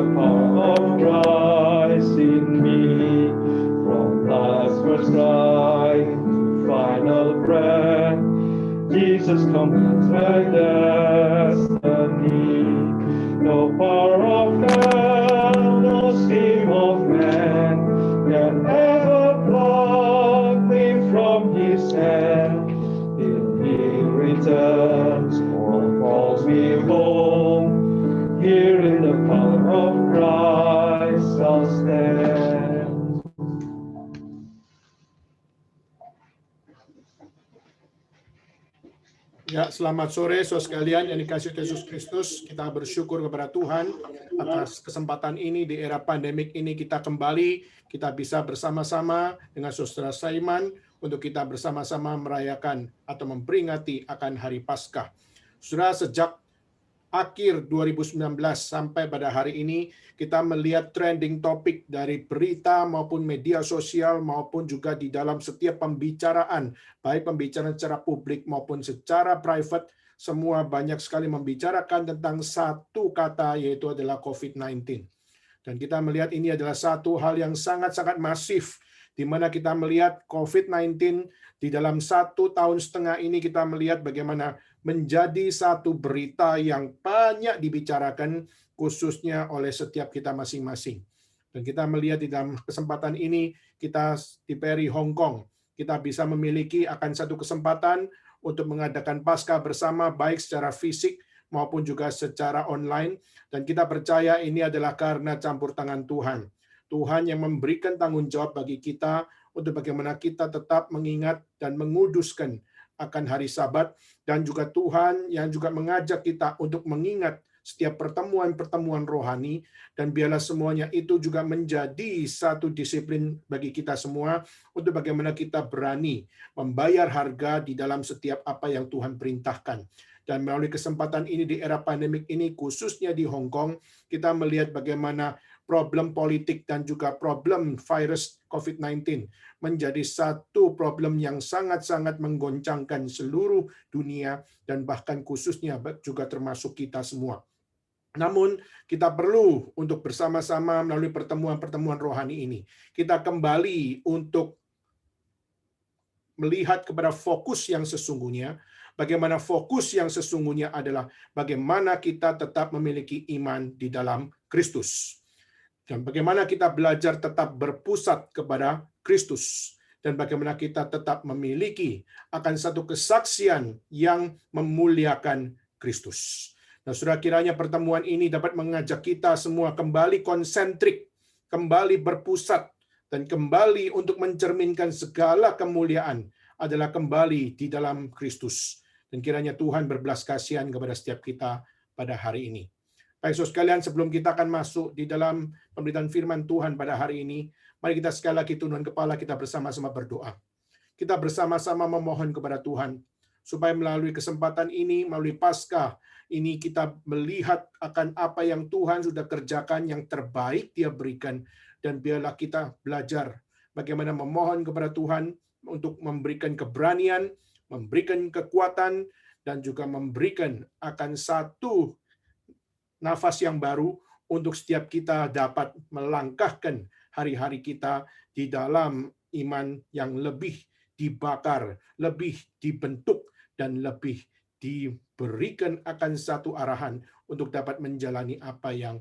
the power of Christ in me. From life's first cry, final breath, Jesus completes my destiny. No power of hell, no scheme of man can ever pluck me from his hand. Till he returns or calls me home, here in the power of Christ I'll stand. Ya, selamat sore saudara sekalian yang dikasihi Yesus Kristus. Kita bersyukur kepada Tuhan atas kesempatan ini di era pandemik ini kita bisa bersama-sama dengan Saudara Saiman untuk kita bersama-sama merayakan atau memperingati akan Hari Paskah. Saudara, sejak akhir 2019 sampai pada hari ini kita melihat trending topik dari berita maupun media sosial maupun juga di dalam setiap pembicaraan, baik pembicaraan secara publik maupun secara private, semua banyak sekali membicarakan tentang satu kata, yaitu adalah COVID-19. Dan kita melihat ini adalah satu hal yang sangat-sangat masif, di mana kita melihat COVID-19 di dalam 1,5 tahun ini kita melihat bagaimana menjadi satu berita yang banyak dibicarakan khususnya oleh setiap kita masing-masing. Dan kita melihat di dalam kesempatan ini kita di Peri Hong Kong, kita bisa memiliki akan satu kesempatan untuk mengadakan Paskah bersama baik secara fisik maupun juga secara online, dan kita percaya ini adalah karena campur tangan Tuhan. Tuhan yang memberikan tanggung jawab bagi kita untuk bagaimana kita tetap mengingat dan menguduskan akan hari Sabat, dan juga Tuhan yang juga mengajak kita untuk mengingat setiap pertemuan-pertemuan rohani, dan biarlah semuanya itu juga menjadi satu disiplin bagi kita semua untuk bagaimana kita berani membayar harga di dalam setiap apa yang Tuhan perintahkan. Dan melalui kesempatan ini di era pandemik ini, khususnya di Hong Kong, kita melihat bagaimana problem politik dan juga problem virus COVID-19 menjadi satu problem yang sangat-sangat menggoncangkan seluruh dunia dan bahkan khususnya juga termasuk kita semua. Namun kita perlu untuk bersama-sama melalui pertemuan-pertemuan rohani ini, kita kembali untuk melihat kepada fokus yang sesungguhnya. Bagaimana fokus yang sesungguhnya adalah bagaimana kita tetap memiliki iman di dalam Kristus. Dan bagaimana kita belajar tetap berpusat kepada Kristus. Dan bagaimana kita tetap memiliki akan satu kesaksian yang memuliakan Kristus. Nah, saudara, kiranya pertemuan ini dapat mengajak kita semua kembali konsentrik, kembali berpusat, dan kembali untuk mencerminkan segala kemuliaan adalah kembali di dalam Kristus. Dan kiranya Tuhan berbelas kasihan kepada setiap kita pada hari ini. Baik, saudara sekalian, sebelum kita akan masuk di dalam pemberitaan firman Tuhan pada hari ini, mari kita sekali lagi tundukkan kepala, kita bersama-sama berdoa. Kita bersama-sama memohon kepada Tuhan, supaya melalui kesempatan ini, melalui Paskah ini, kita melihat akan apa yang Tuhan sudah kerjakan, yang terbaik Dia berikan, dan biarlah kita belajar bagaimana memohon kepada Tuhan untuk memberikan keberanian, memberikan kekuatan, dan juga memberikan akan satu nafas yang baru untuk setiap kita dapat melangkahkan hari-hari kita di dalam iman yang lebih dibakar, lebih dibentuk, dan lebih diberikan akan satu arahan untuk dapat menjalani apa yang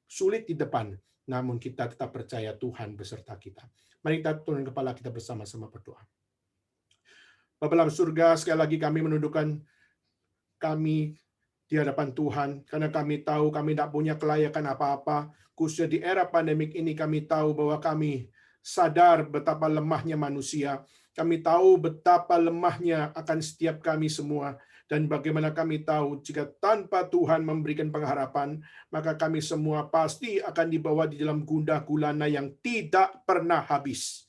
sulit di depan, namun kita tetap percaya Tuhan beserta kita. Mari kita tundukkan kepala, kita bersama-sama berdoa. Bapa dalam surga, sekali lagi kami menundukkan kami di hadapan Tuhan, karena kami tahu kami tidak punya kelayakan apa-apa, khususnya di era pandemik ini. Kami tahu bahwa kami sadar betapa lemahnya manusia, kami tahu betapa lemahnya akan setiap kami semua, dan bagaimana kami tahu jika tanpa Tuhan memberikan pengharapan, maka kami semua pasti akan dibawa di dalam gundah gulana yang tidak pernah habis.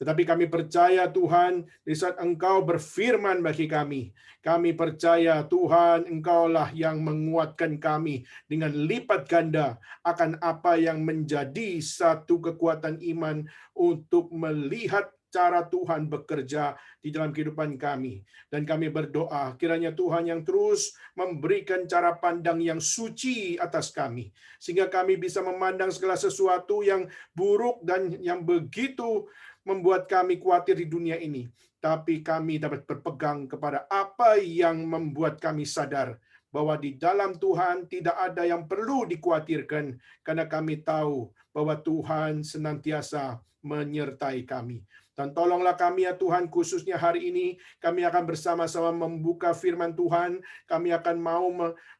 Tetapi kami percaya Tuhan, di saat Engkau berfirman bagi kami percaya Tuhan, Engkaulah yang menguatkan kami dengan lipat ganda akan apa yang menjadi satu kekuatan iman untuk melihat cara Tuhan bekerja di dalam kehidupan kami. Dan kami berdoa, kiranya Tuhan yang terus memberikan cara pandang yang suci atas kami, sehingga kami bisa memandang segala sesuatu yang buruk dan yang begitu membuat kami khawatir di dunia ini. Tapi kami dapat berpegang kepada apa yang membuat kami sadar bahwa di dalam Tuhan tidak ada yang perlu dikhawatirkan, karena kami tahu bahwa Tuhan senantiasa menyertai kami. Dan tolonglah kami ya Tuhan, khususnya hari ini kami akan bersama-sama membuka firman Tuhan. Kami akan mau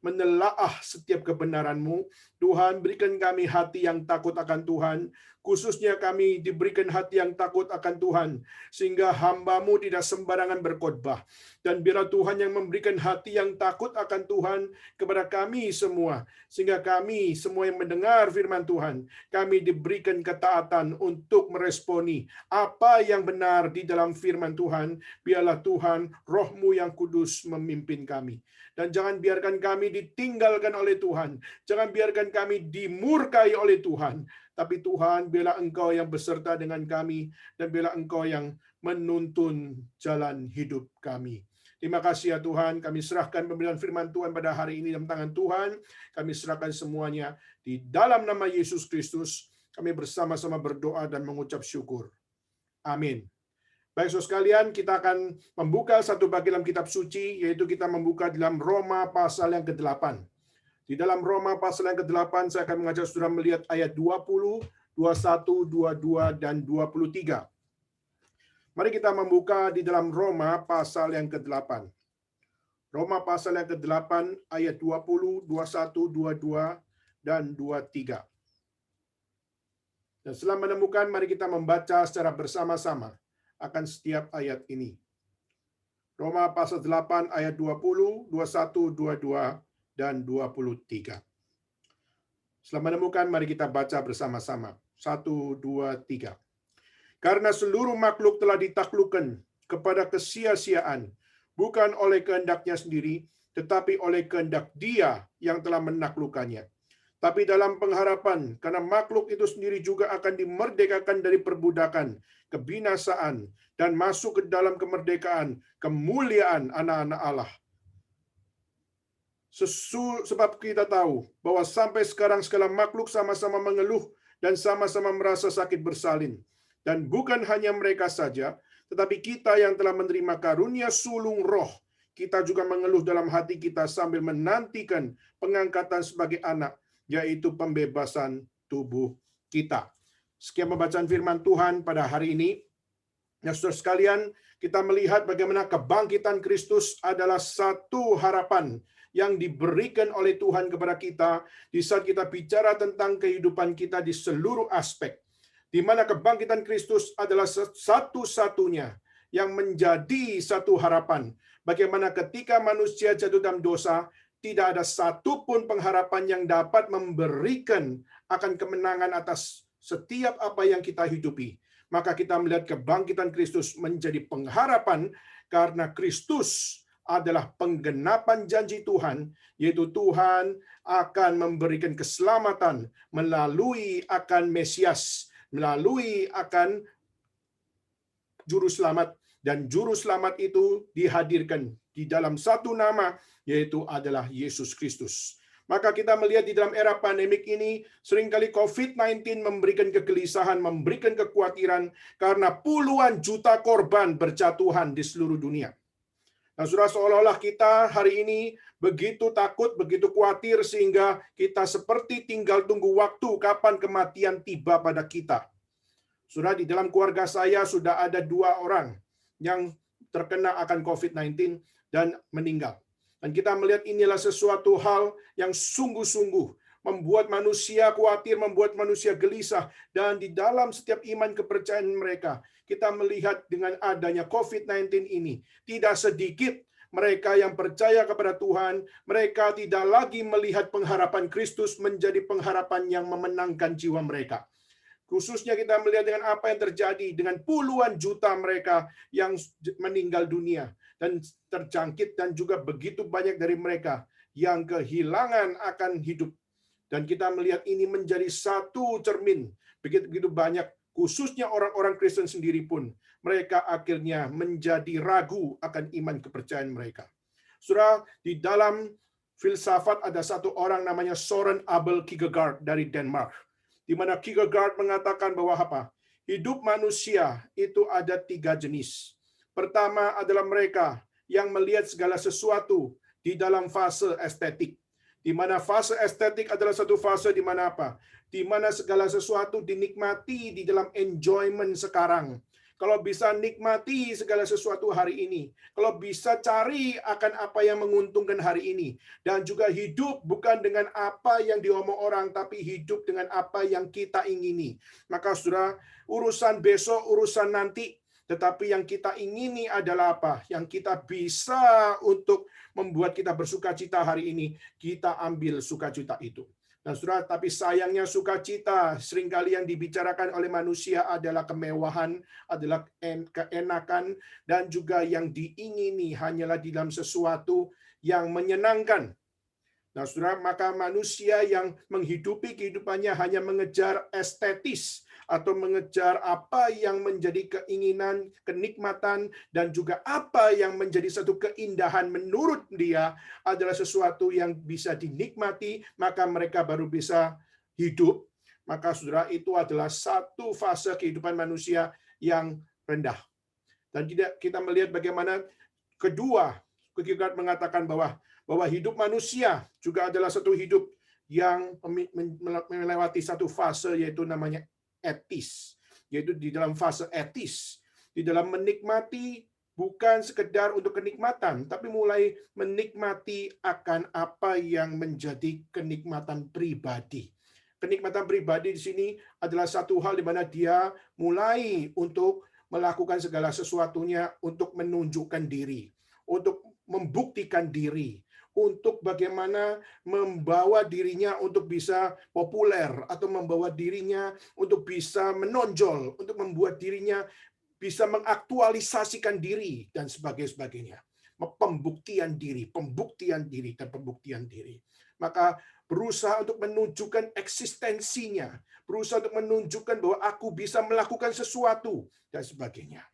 menelaah setiap kebenaran-Mu. Tuhan, berikan kami hati yang takut akan Tuhan. Khususnya kami diberikan hati yang takut akan Tuhan, sehingga hamba-Mu tidak sembarangan berkhotbah. Dan biarlah Tuhan yang memberikan hati yang takut akan Tuhan kepada kami semua, sehingga kami semua yang mendengar firman Tuhan, kami diberikan ketaatan untuk meresponi apa yang benar di dalam firman Tuhan. Biarlah Tuhan, Roh-Mu yang kudus memimpin kami. Dan jangan biarkan kami ditinggalkan oleh Tuhan. Jangan biarkan kami dimurkai oleh Tuhan. Tapi Tuhan, biarlah Engkau yang beserta dengan kami, dan biarlah Engkau yang menuntun jalan hidup kami. Terima kasih ya Tuhan, kami serahkan pemberian firman Tuhan pada hari ini dalam tangan Tuhan. Kami serahkan semuanya di dalam nama Yesus Kristus. Kami bersama-sama berdoa dan mengucap syukur. Amin. Baik saudara sekalian, kita akan membuka satu bagian dalam kitab suci, yaitu kita membuka dalam Roma pasal yang ke-8. Di dalam Roma pasal yang ke-8, saya akan mengajak saudara melihat ayat 20, 21, 22, dan 23. Mari kita membuka di dalam Roma pasal yang ke-8. Roma pasal yang ke-8 ayat 20, 21, 22, dan 23. Dan setelah menemukan, mari kita membaca secara bersama-sama akan setiap ayat ini. Roma pasal 8 ayat 20, 21, 22, dan 23. Setelah menemukan, mari kita baca bersama-sama. 1, 2, 3. Karena seluruh makhluk telah ditaklukkan kepada kesia-siaan, bukan oleh kehendaknya sendiri, tetapi oleh kehendak Dia yang telah menaklukkannya. Tapi dalam pengharapan, karena makhluk itu sendiri juga akan dimerdekakan dari perbudakan, kebinasaan, dan masuk ke dalam kemerdekaan, kemuliaan anak-anak Allah. Sebab kita tahu bahwa sampai sekarang segala makhluk sama-sama mengeluh dan sama-sama merasa sakit bersalin. Dan bukan hanya mereka saja, tetapi kita yang telah menerima karunia sulung roh, kita juga mengeluh dalam hati kita sambil menantikan pengangkatan sebagai anak, yaitu pembebasan tubuh kita. Sekian pembacaan firman Tuhan pada hari ini. Ya, saudara sekalian, kita melihat bagaimana kebangkitan Kristus adalah satu harapan yang diberikan oleh Tuhan kepada kita di saat kita bicara tentang kehidupan kita di seluruh aspek, di mana kebangkitan Kristus adalah satu-satunya yang menjadi satu harapan. Bagaimana ketika manusia jatuh dalam dosa, tidak ada satupun pengharapan yang dapat memberikan akan kemenangan atas setiap apa yang kita hidupi. Maka kita melihat kebangkitan Kristus menjadi pengharapan, karena Kristus adalah penggenapan janji Tuhan, yaitu Tuhan akan memberikan keselamatan melalui akan Mesias, melalui akan juru selamat, dan juru selamat itu dihadirkan di dalam satu nama, yaitu adalah Yesus Kristus. Maka kita melihat di dalam era pandemik ini, seringkali COVID-19 memberikan kegelisahan, memberikan kekhawatiran, karena puluhan juta korban berjatuhan di seluruh dunia. Nah, saudara, seolah-olah kita hari ini begitu takut, begitu khawatir, sehingga kita seperti tinggal tunggu waktu kapan kematian tiba pada kita. Saudara, di dalam keluarga saya sudah ada 2 orang yang terkena akan COVID-19 dan meninggal. Dan kita melihat inilah sesuatu hal yang sungguh-sungguh membuat manusia khawatir, membuat manusia gelisah. Dan di dalam setiap iman kepercayaan mereka, kita melihat dengan adanya COVID-19 ini, tidak sedikit mereka yang percaya kepada Tuhan, mereka tidak lagi melihat pengharapan Kristus menjadi pengharapan yang memenangkan jiwa mereka. Khususnya kita melihat dengan apa yang terjadi dengan puluhan juta mereka yang meninggal dunia dan terjangkit, dan juga begitu banyak dari mereka yang kehilangan akan hidup. Dan kita melihat ini menjadi satu cermin begitu banyak khususnya orang-orang Kristen sendiri pun, mereka akhirnya menjadi ragu akan iman kepercayaan mereka. Saudara, di dalam filsafat ada satu orang namanya Søren Abel Kierkegaard dari Denmark, di mana Kierkegaard mengatakan bahwa apa? Hidup manusia itu ada 3 jenis. Pertama adalah mereka yang melihat segala sesuatu di dalam fase estetik. Di mana fase estetik adalah satu fase di mana apa? Di mana segala sesuatu dinikmati di dalam enjoyment sekarang. Kalau bisa nikmati segala sesuatu hari ini. Kalau bisa cari akan apa yang menguntungkan hari ini. Dan juga hidup bukan dengan apa yang diomong orang, tapi hidup dengan apa yang kita ingini. Maka saudara, urusan besok, urusan nanti. Tetapi yang kita ingini adalah apa? Yang kita bisa untuk membuat kita bersukacita hari ini. Kita ambil sukacita itu. Nah, saudara, tapi sayangnya sukacita seringkali yang dibicarakan oleh manusia adalah kemewahan, adalah keenakan, dan juga yang diingini hanyalah di dalam sesuatu yang menyenangkan. Nah, saudara, maka manusia yang menghidupi kehidupannya hanya mengejar estetis atau mengejar apa yang menjadi keinginan, kenikmatan, dan juga apa yang menjadi satu keindahan menurut dia adalah sesuatu yang bisa dinikmati, maka mereka baru bisa hidup. Maka saudara, itu adalah satu fase kehidupan manusia yang rendah. Dan kita melihat bagaimana kedua, Kierkegaard mengatakan bahwa hidup manusia juga adalah satu hidup yang melewati satu fase, yaitu namanya etis, yaitu di dalam fase etis, di dalam menikmati bukan sekedar untuk kenikmatan, tapi mulai menikmati akan apa yang menjadi kenikmatan pribadi. Kenikmatan pribadi di sini adalah satu hal di mana dia mulai untuk melakukan segala sesuatunya untuk menunjukkan diri, untuk membuktikan diri, untuk bagaimana membawa dirinya untuk bisa populer atau membawa dirinya untuk bisa menonjol, untuk membuat dirinya bisa mengaktualisasikan diri dan sebagainya. Pembuktian diri, dan pembuktian diri. Maka berusaha untuk menunjukkan eksistensinya, berusaha untuk menunjukkan bahwa aku bisa melakukan sesuatu dan sebagainya.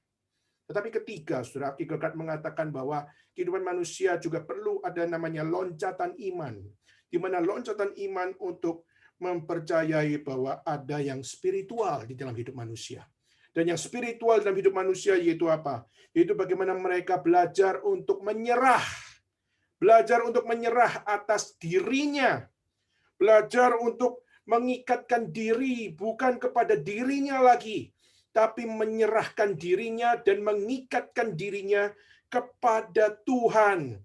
Tetapi ketiga, saudara, Kierkegaard mengatakan bahwa kehidupan manusia juga perlu ada namanya loncatan iman. Di mana loncatan iman untuk mempercayai bahwa ada yang spiritual di dalam hidup manusia. Dan yang spiritual dalam hidup manusia yaitu apa? Yaitu bagaimana mereka belajar untuk menyerah. Belajar untuk menyerah atas dirinya. Belajar untuk mengikatkan diri bukan kepada dirinya lagi, tapi menyerahkan dirinya dan mengikatkan dirinya kepada Tuhan.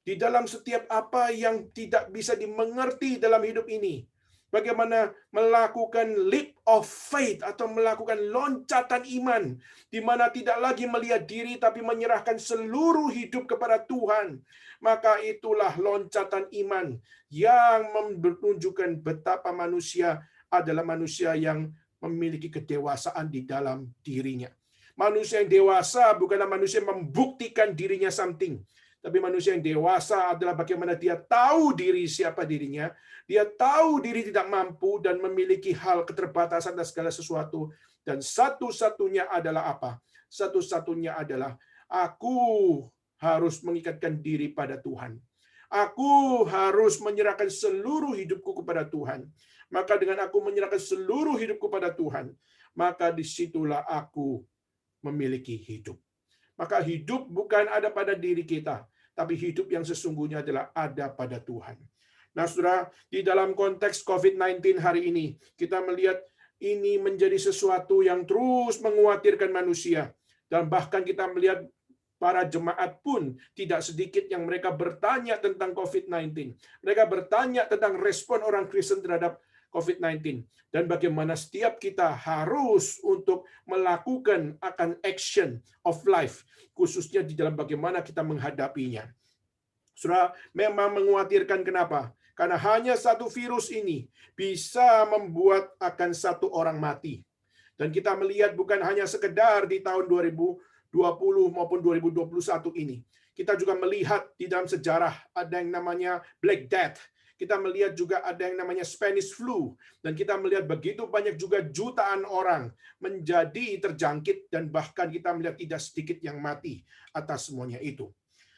Di dalam setiap apa yang tidak bisa dimengerti dalam hidup ini. Bagaimana melakukan leap of faith atau melakukan loncatan iman. Di mana tidak lagi melihat diri tapi menyerahkan seluruh hidup kepada Tuhan. Maka itulah loncatan iman yang menunjukkan betapa manusia adalah manusia yang memiliki kedewasaan di dalam dirinya. Manusia yang dewasa bukanlah manusia yang membuktikan dirinya something. Tapi manusia yang dewasa adalah bagaimana dia tahu diri siapa dirinya. Dia tahu diri tidak mampu dan memiliki hal keterbatasan dan segala sesuatu. Dan satu-satunya adalah apa? Satu-satunya adalah aku harus mengikatkan diri pada Tuhan. Aku harus menyerahkan seluruh hidupku kepada Tuhan. Maka dengan aku menyerahkan seluruh hidupku pada Tuhan, maka disitulah aku memiliki hidup. Maka hidup bukan ada pada diri kita, tapi hidup yang sesungguhnya adalah ada pada Tuhan. Nah, saudara, di dalam konteks COVID-19 hari ini, kita melihat ini menjadi sesuatu yang terus mengkhawatirkan manusia. Dan bahkan kita melihat para jemaat pun tidak sedikit yang mereka bertanya tentang COVID-19. Mereka bertanya tentang respon orang Kristen terhadap COVID-19 dan bagaimana setiap kita harus untuk melakukan akan action of life, khususnya di dalam bagaimana kita menghadapinya. Saudara, memang mengkhawatirkan kenapa? Karena hanya satu virus ini bisa membuat akan satu orang mati. Dan kita melihat bukan hanya sekedar di tahun 2020 maupun 2021 ini. Kita juga melihat di dalam sejarah ada yang namanya Black Death, Kita melihat juga ada yang namanya Spanish flu. Dan kita melihat begitu banyak juga jutaan orang menjadi terjangkit dan bahkan kita melihat tidak sedikit yang mati atas semuanya itu.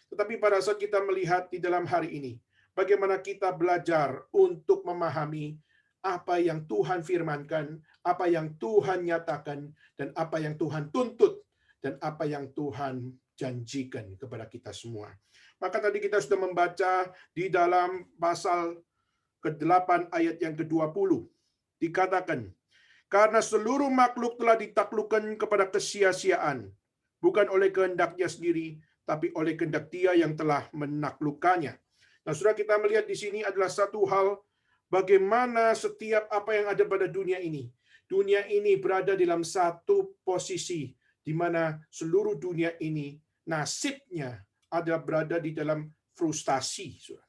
Tetapi pada saat kita melihat di dalam hari ini, bagaimana kita belajar untuk memahami apa yang Tuhan firmankan, apa yang Tuhan nyatakan, dan apa yang Tuhan tuntut, dan apa yang Tuhan janjikan kepada kita semua. Maka tadi kita sudah membaca di dalam pasal ke-8 ayat yang ke-20. Dikatakan, karena seluruh makhluk telah ditaklukkan kepada kesia-siaan, bukan oleh kehendaknya sendiri, tapi oleh kehendak Dia yang telah menaklukkannya. Nah, saudara, kita melihat di sini adalah satu hal, bagaimana setiap apa yang ada pada dunia ini. Dunia ini berada dalam satu posisi, di mana seluruh dunia ini nasibnya ada berada di dalam frustasi, saudara.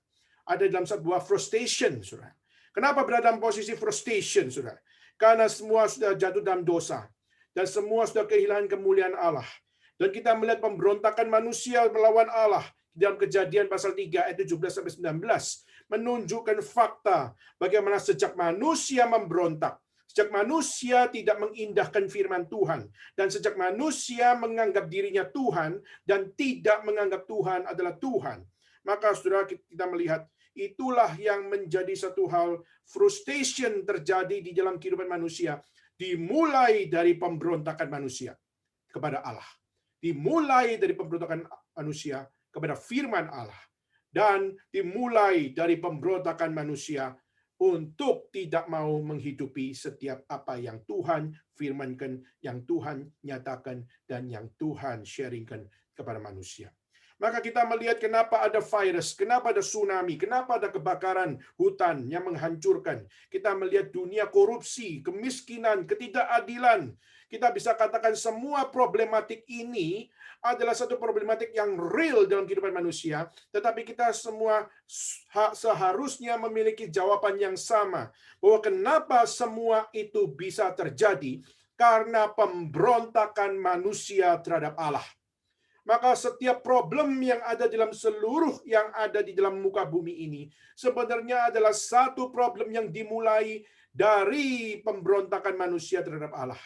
Ada dalam sebuah frustration, saudara. Kenapa berada dalam posisi frustration, saudara? Karena semua sudah jatuh dalam dosa. Dan semua sudah kehilangan kemuliaan Allah. Dan kita melihat pemberontakan manusia melawan Allah dalam Kejadian pasal 3 ayat 17-19 menunjukkan fakta bagaimana sejak manusia memberontak, sejak manusia tidak mengindahkan firman Tuhan, dan sejak manusia menganggap dirinya Tuhan dan tidak menganggap Tuhan adalah Tuhan, maka saudara, kita melihat itulah yang menjadi satu hal frustration terjadi di dalam kehidupan manusia, dimulai dari pemberontakan manusia kepada Allah. Dimulai dari pemberontakan manusia kepada firman Allah. Dan dimulai dari pemberontakan manusia untuk tidak mau menghidupi setiap apa yang Tuhan firmankan, yang Tuhan nyatakan, dan yang Tuhan sharingkan kepada manusia. Maka kita melihat kenapa ada virus, kenapa ada tsunami, kenapa ada kebakaran hutan yang menghancurkan. Kita melihat dunia korupsi, kemiskinan, ketidakadilan. Kita bisa katakan semua problematik ini adalah satu problematik yang real dalam kehidupan manusia, tetapi kita semua seharusnya memiliki jawaban yang sama, bahwa kenapa semua itu bisa terjadi karena pemberontakan manusia terhadap Allah. Maka setiap problem yang ada dalam seluruh yang ada di dalam muka bumi ini sebenarnya adalah satu problem yang dimulai dari pemberontakan manusia terhadap Allah.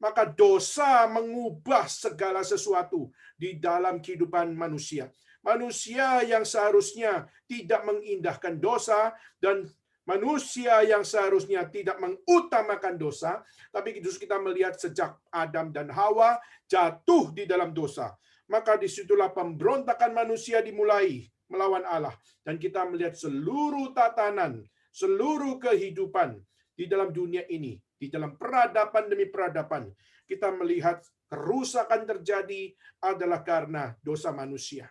Maka dosa mengubah segala sesuatu di dalam kehidupan manusia. Manusia yang seharusnya tidak mengindahkan dosa dan manusia yang seharusnya tidak mengutamakan dosa, tapi justru kita melihat sejak Adam dan Hawa jatuh di dalam dosa. Maka disitulah pemberontakan manusia dimulai melawan Allah. Dan kita melihat seluruh tatanan, seluruh kehidupan di dalam dunia ini, di dalam peradaban demi peradaban, kita melihat kerusakan terjadi adalah karena dosa manusia.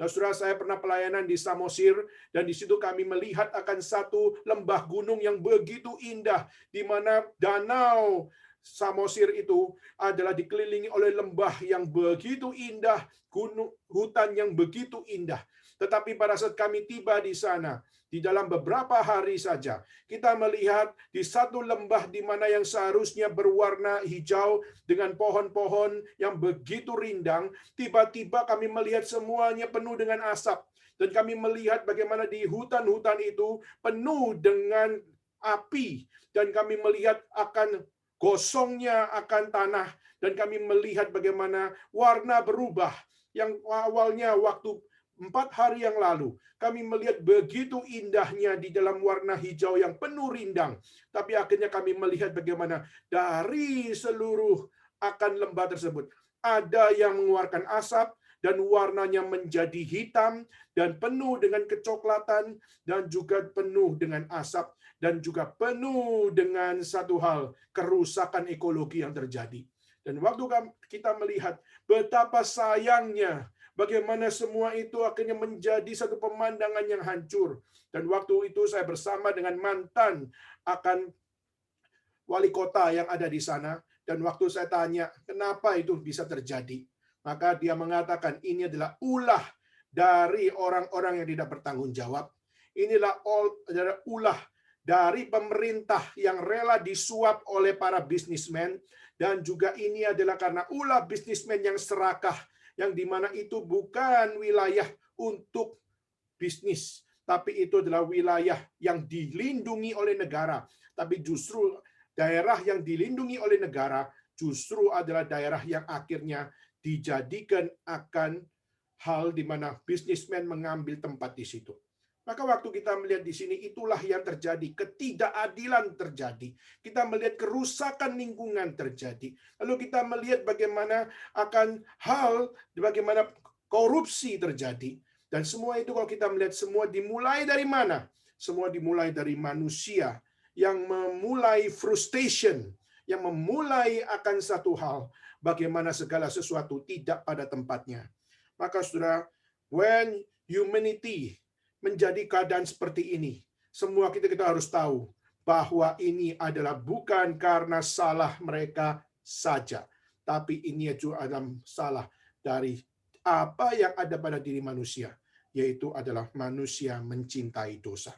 Nah, saudara, saya pernah pelayanan di Samosir, dan di situ kami melihat akan satu lembah gunung yang begitu indah, di mana danau Samosir itu adalah dikelilingi oleh lembah yang begitu indah, gunung, hutan yang begitu indah. Tetapi pada saat kami tiba di sana, di dalam beberapa hari saja, kita melihat di satu lembah di mana yang seharusnya berwarna hijau dengan pohon-pohon yang begitu rindang, tiba-tiba kami melihat semuanya penuh dengan asap. Dan kami melihat bagaimana di hutan-hutan itu penuh dengan api. Dan kami melihat akan gosongnya akan tanah, dan kami melihat bagaimana warna berubah. Yang awalnya waktu 4 hari yang lalu, kami melihat begitu indahnya di dalam warna hijau yang penuh rindang. Tapi akhirnya kami melihat bagaimana dari seluruh akan lembah tersebut, ada yang mengeluarkan asap, dan warnanya menjadi hitam, dan penuh dengan kecoklatan, dan juga penuh dengan asap, dan juga penuh dengan satu hal, kerusakan ekologi yang terjadi. Dan waktu kita melihat betapa sayangnya, bagaimana semua itu akhirnya menjadi satu pemandangan yang hancur. Dan waktu itu saya bersama dengan mantan akan wali kota yang ada di sana, dan waktu saya tanya, kenapa itu bisa terjadi? Maka dia mengatakan, ini adalah ulah dari orang-orang yang tidak bertanggung jawab. Inilah ulah dari pemerintah yang rela disuap oleh para bisnismen, dan juga ini adalah karena ulah bisnismen yang serakah, yang dimana itu bukan wilayah untuk bisnis, tapi itu adalah wilayah yang dilindungi oleh negara. Tapi justru daerah yang dilindungi oleh negara justru adalah daerah yang akhirnya dijadikan akan hal di mana bisnismen mengambil tempat di situ. Maka waktu kita melihat di sini, itulah yang terjadi. Ketidakadilan terjadi. Kita melihat kerusakan lingkungan terjadi. Lalu kita melihat bagaimana akan hal, bagaimana korupsi terjadi. Dan semua itu kalau kita melihat, semua dimulai dari mana? Semua dimulai dari manusia yang memulai frustration, yang memulai akan satu hal, bagaimana segala sesuatu tidak pada tempatnya. Maka saudara, when humanity menjadi keadaan seperti ini, semua kita harus tahu bahwa ini adalah bukan karena salah mereka saja, tapi ini juga adalah salah dari apa yang ada pada diri manusia, yaitu adalah manusia mencintai dosa.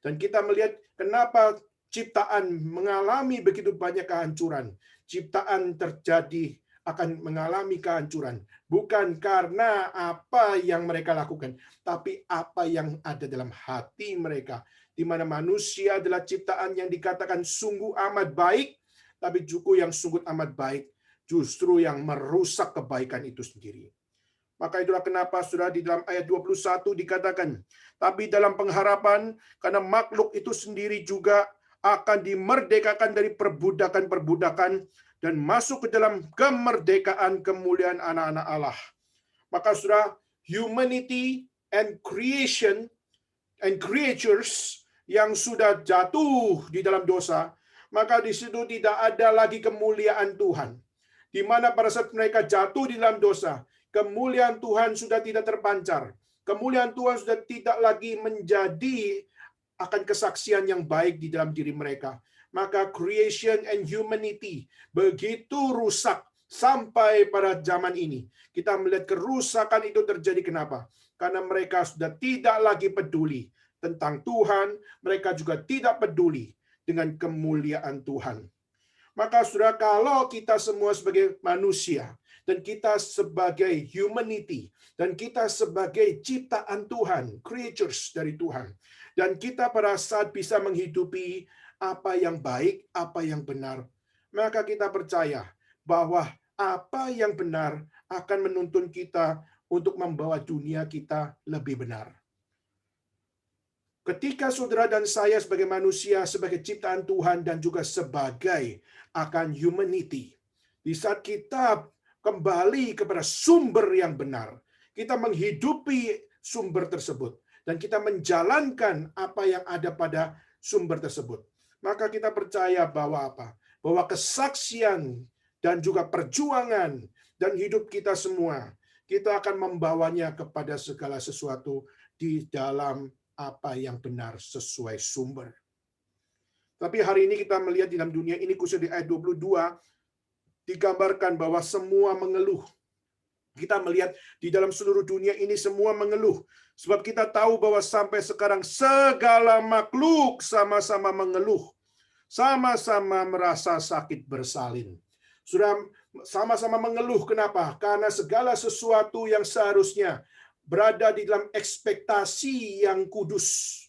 Dan kita melihat kenapa ciptaan mengalami begitu banyak kehancuran. Ciptaan terjadi akan mengalami kehancuran. Bukan karena apa yang mereka lakukan, tapi apa yang ada dalam hati mereka. Di mana manusia adalah ciptaan yang dikatakan sungguh amat baik, tapi juga yang sungguh amat baik justru yang merusak kebaikan itu sendiri. Maka itulah kenapa sudah di dalam ayat 21 dikatakan, tapi dalam pengharapan, karena makhluk itu sendiri juga akan dimerdekakan dari perbudakan-perbudakan dan masuk ke dalam kemerdekaan kemuliaan anak-anak Allah. Maka saudara, humanity and creation and creatures yang sudah jatuh di dalam dosa, maka di situ tidak ada lagi kemuliaan Tuhan. Di mana pada saat mereka jatuh di dalam dosa, kemuliaan Tuhan sudah tidak terpancar. Kemuliaan Tuhan sudah tidak lagi menjadi akan kesaksian yang baik di dalam diri mereka. Maka creation and humanity begitu rusak sampai pada zaman ini. Kita melihat kerusakan itu terjadi kenapa? Karena mereka sudah tidak lagi peduli tentang Tuhan, mereka juga tidak peduli dengan kemuliaan Tuhan. Maka saudara, kalau kita semua sebagai manusia, dan kita sebagai humanity, dan kita sebagai ciptaan Tuhan, creatures dari Tuhan, dan kita pada saat bisa menghidupi apa yang baik, apa yang benar, maka kita percaya bahwa apa yang benar akan menuntun kita untuk membawa dunia kita lebih benar. Ketika saudara dan saya sebagai manusia, sebagai ciptaan Tuhan, dan juga sebagai akan humanity, di saat kita kembali kepada sumber yang benar, kita menghidupi sumber tersebut, dan kita menjalankan apa yang ada pada sumber tersebut, maka kita percaya bahwa apa? Bahwa kesaksian dan juga perjuangan dan hidup kita semua, kita akan membawanya kepada segala sesuatu di dalam apa yang benar sesuai sumber. Tapi hari ini kita melihat di dalam dunia ini, khususnya di ayat 22, digambarkan bahwa semua mengeluh. Kita melihat di dalam seluruh dunia ini semua mengeluh. Sebab kita tahu bahwa sampai sekarang segala makhluk sama-sama mengeluh. Sama-sama merasa sakit bersalin. Sudah sama-sama mengeluh, kenapa? Karena segala sesuatu yang seharusnya berada di dalam ekspektasi yang kudus.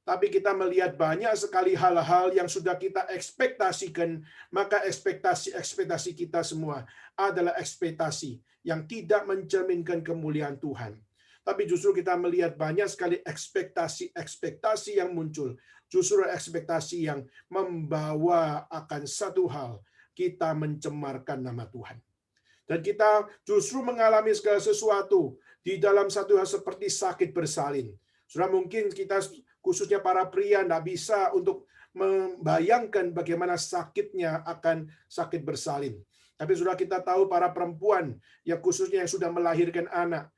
Tapi kita melihat banyak sekali hal-hal yang sudah kita ekspektasikan, maka ekspektasi kita semua adalah ekspektasi yang tidak mencerminkan kemuliaan Tuhan. Tapi justru kita melihat banyak sekali ekspektasi yang muncul, justru ekspektasi yang membawa akan satu hal, kita mencemarkan nama Tuhan. Dan kita justru mengalami segala sesuatu di dalam satu hal seperti sakit bersalin. Sudah mungkin kita khususnya para pria tidak bisa untuk membayangkan bagaimana sakitnya akan sakit bersalin. Tapi sudah kita tahu para perempuan yang khususnya yang sudah melahirkan anak,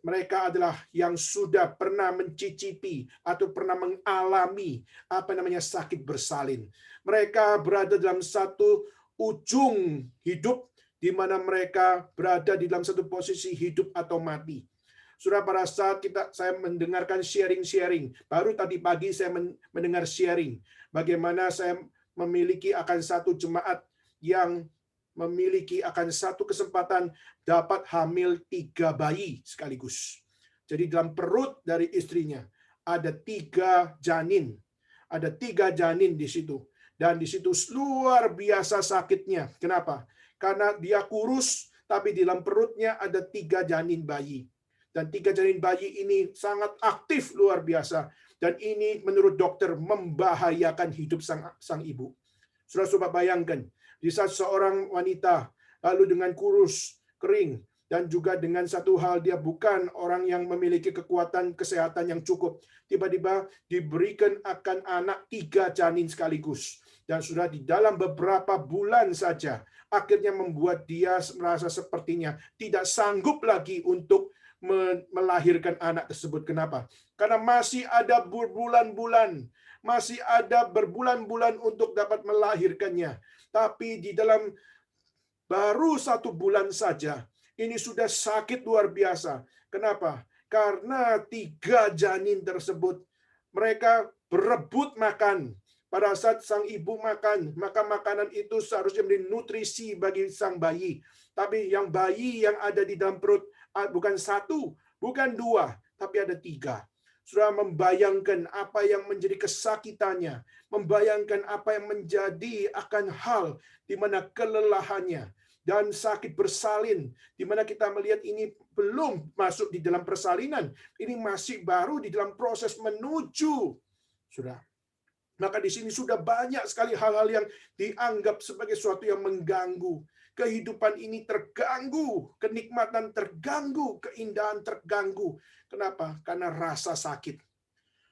mereka adalah yang sudah pernah mencicipi atau pernah mengalami sakit bersalin. Mereka berada dalam satu ujung hidup di mana mereka berada di dalam satu posisi hidup atau mati. Sudah pada saat saya mendengarkan sharing, baru tadi pagi saya mendengar sharing, bagaimana saya memiliki akan satu jemaat yang memiliki akan satu kesempatan dapat hamil 3 bayi sekaligus. Jadi dalam perut dari istrinya ada 3 janin. Ada 3 janin di situ. Dan di situ luar biasa sakitnya. Kenapa? Karena dia kurus, tapi di dalam perutnya ada 3 janin bayi. Dan 3 janin bayi ini sangat aktif luar biasa. Dan ini menurut dokter membahayakan hidup sang ibu. Sudah coba bayangkan, di saat seorang wanita lalu dengan kurus, kering, dan juga dengan satu hal dia bukan orang yang memiliki kekuatan kesehatan yang cukup. Tiba-tiba diberikan akan anak 3 janin sekaligus. Dan sudah di dalam beberapa bulan saja, akhirnya membuat dia merasa sepertinya tidak sanggup lagi untuk melahirkan anak tersebut. Kenapa? Karena masih ada berbulan-bulan, masih ada berbulan-bulan untuk dapat melahirkannya. Tapi di dalam baru 1 bulan saja, ini sudah sakit luar biasa. Kenapa? Karena 3 janin tersebut, mereka berebut makan. Pada saat sang ibu makan, maka makanan itu seharusnya menjadi nutrisi bagi sang bayi. Tapi yang bayi yang ada di dalam perut bukan 1, bukan 2, tapi ada 3. Sudah membayangkan apa yang menjadi kesakitannya, membayangkan apa yang menjadi akan hal di mana kelelahannya dan sakit bersalin, di mana kita melihat ini belum masuk di dalam persalinan, ini masih baru di dalam proses menuju. Sudah. Maka di sini sudah banyak sekali hal-hal yang dianggap sebagai sesuatu yang mengganggu. Kehidupan ini terganggu, kenikmatan terganggu, keindahan terganggu. Kenapa? Karena rasa sakit.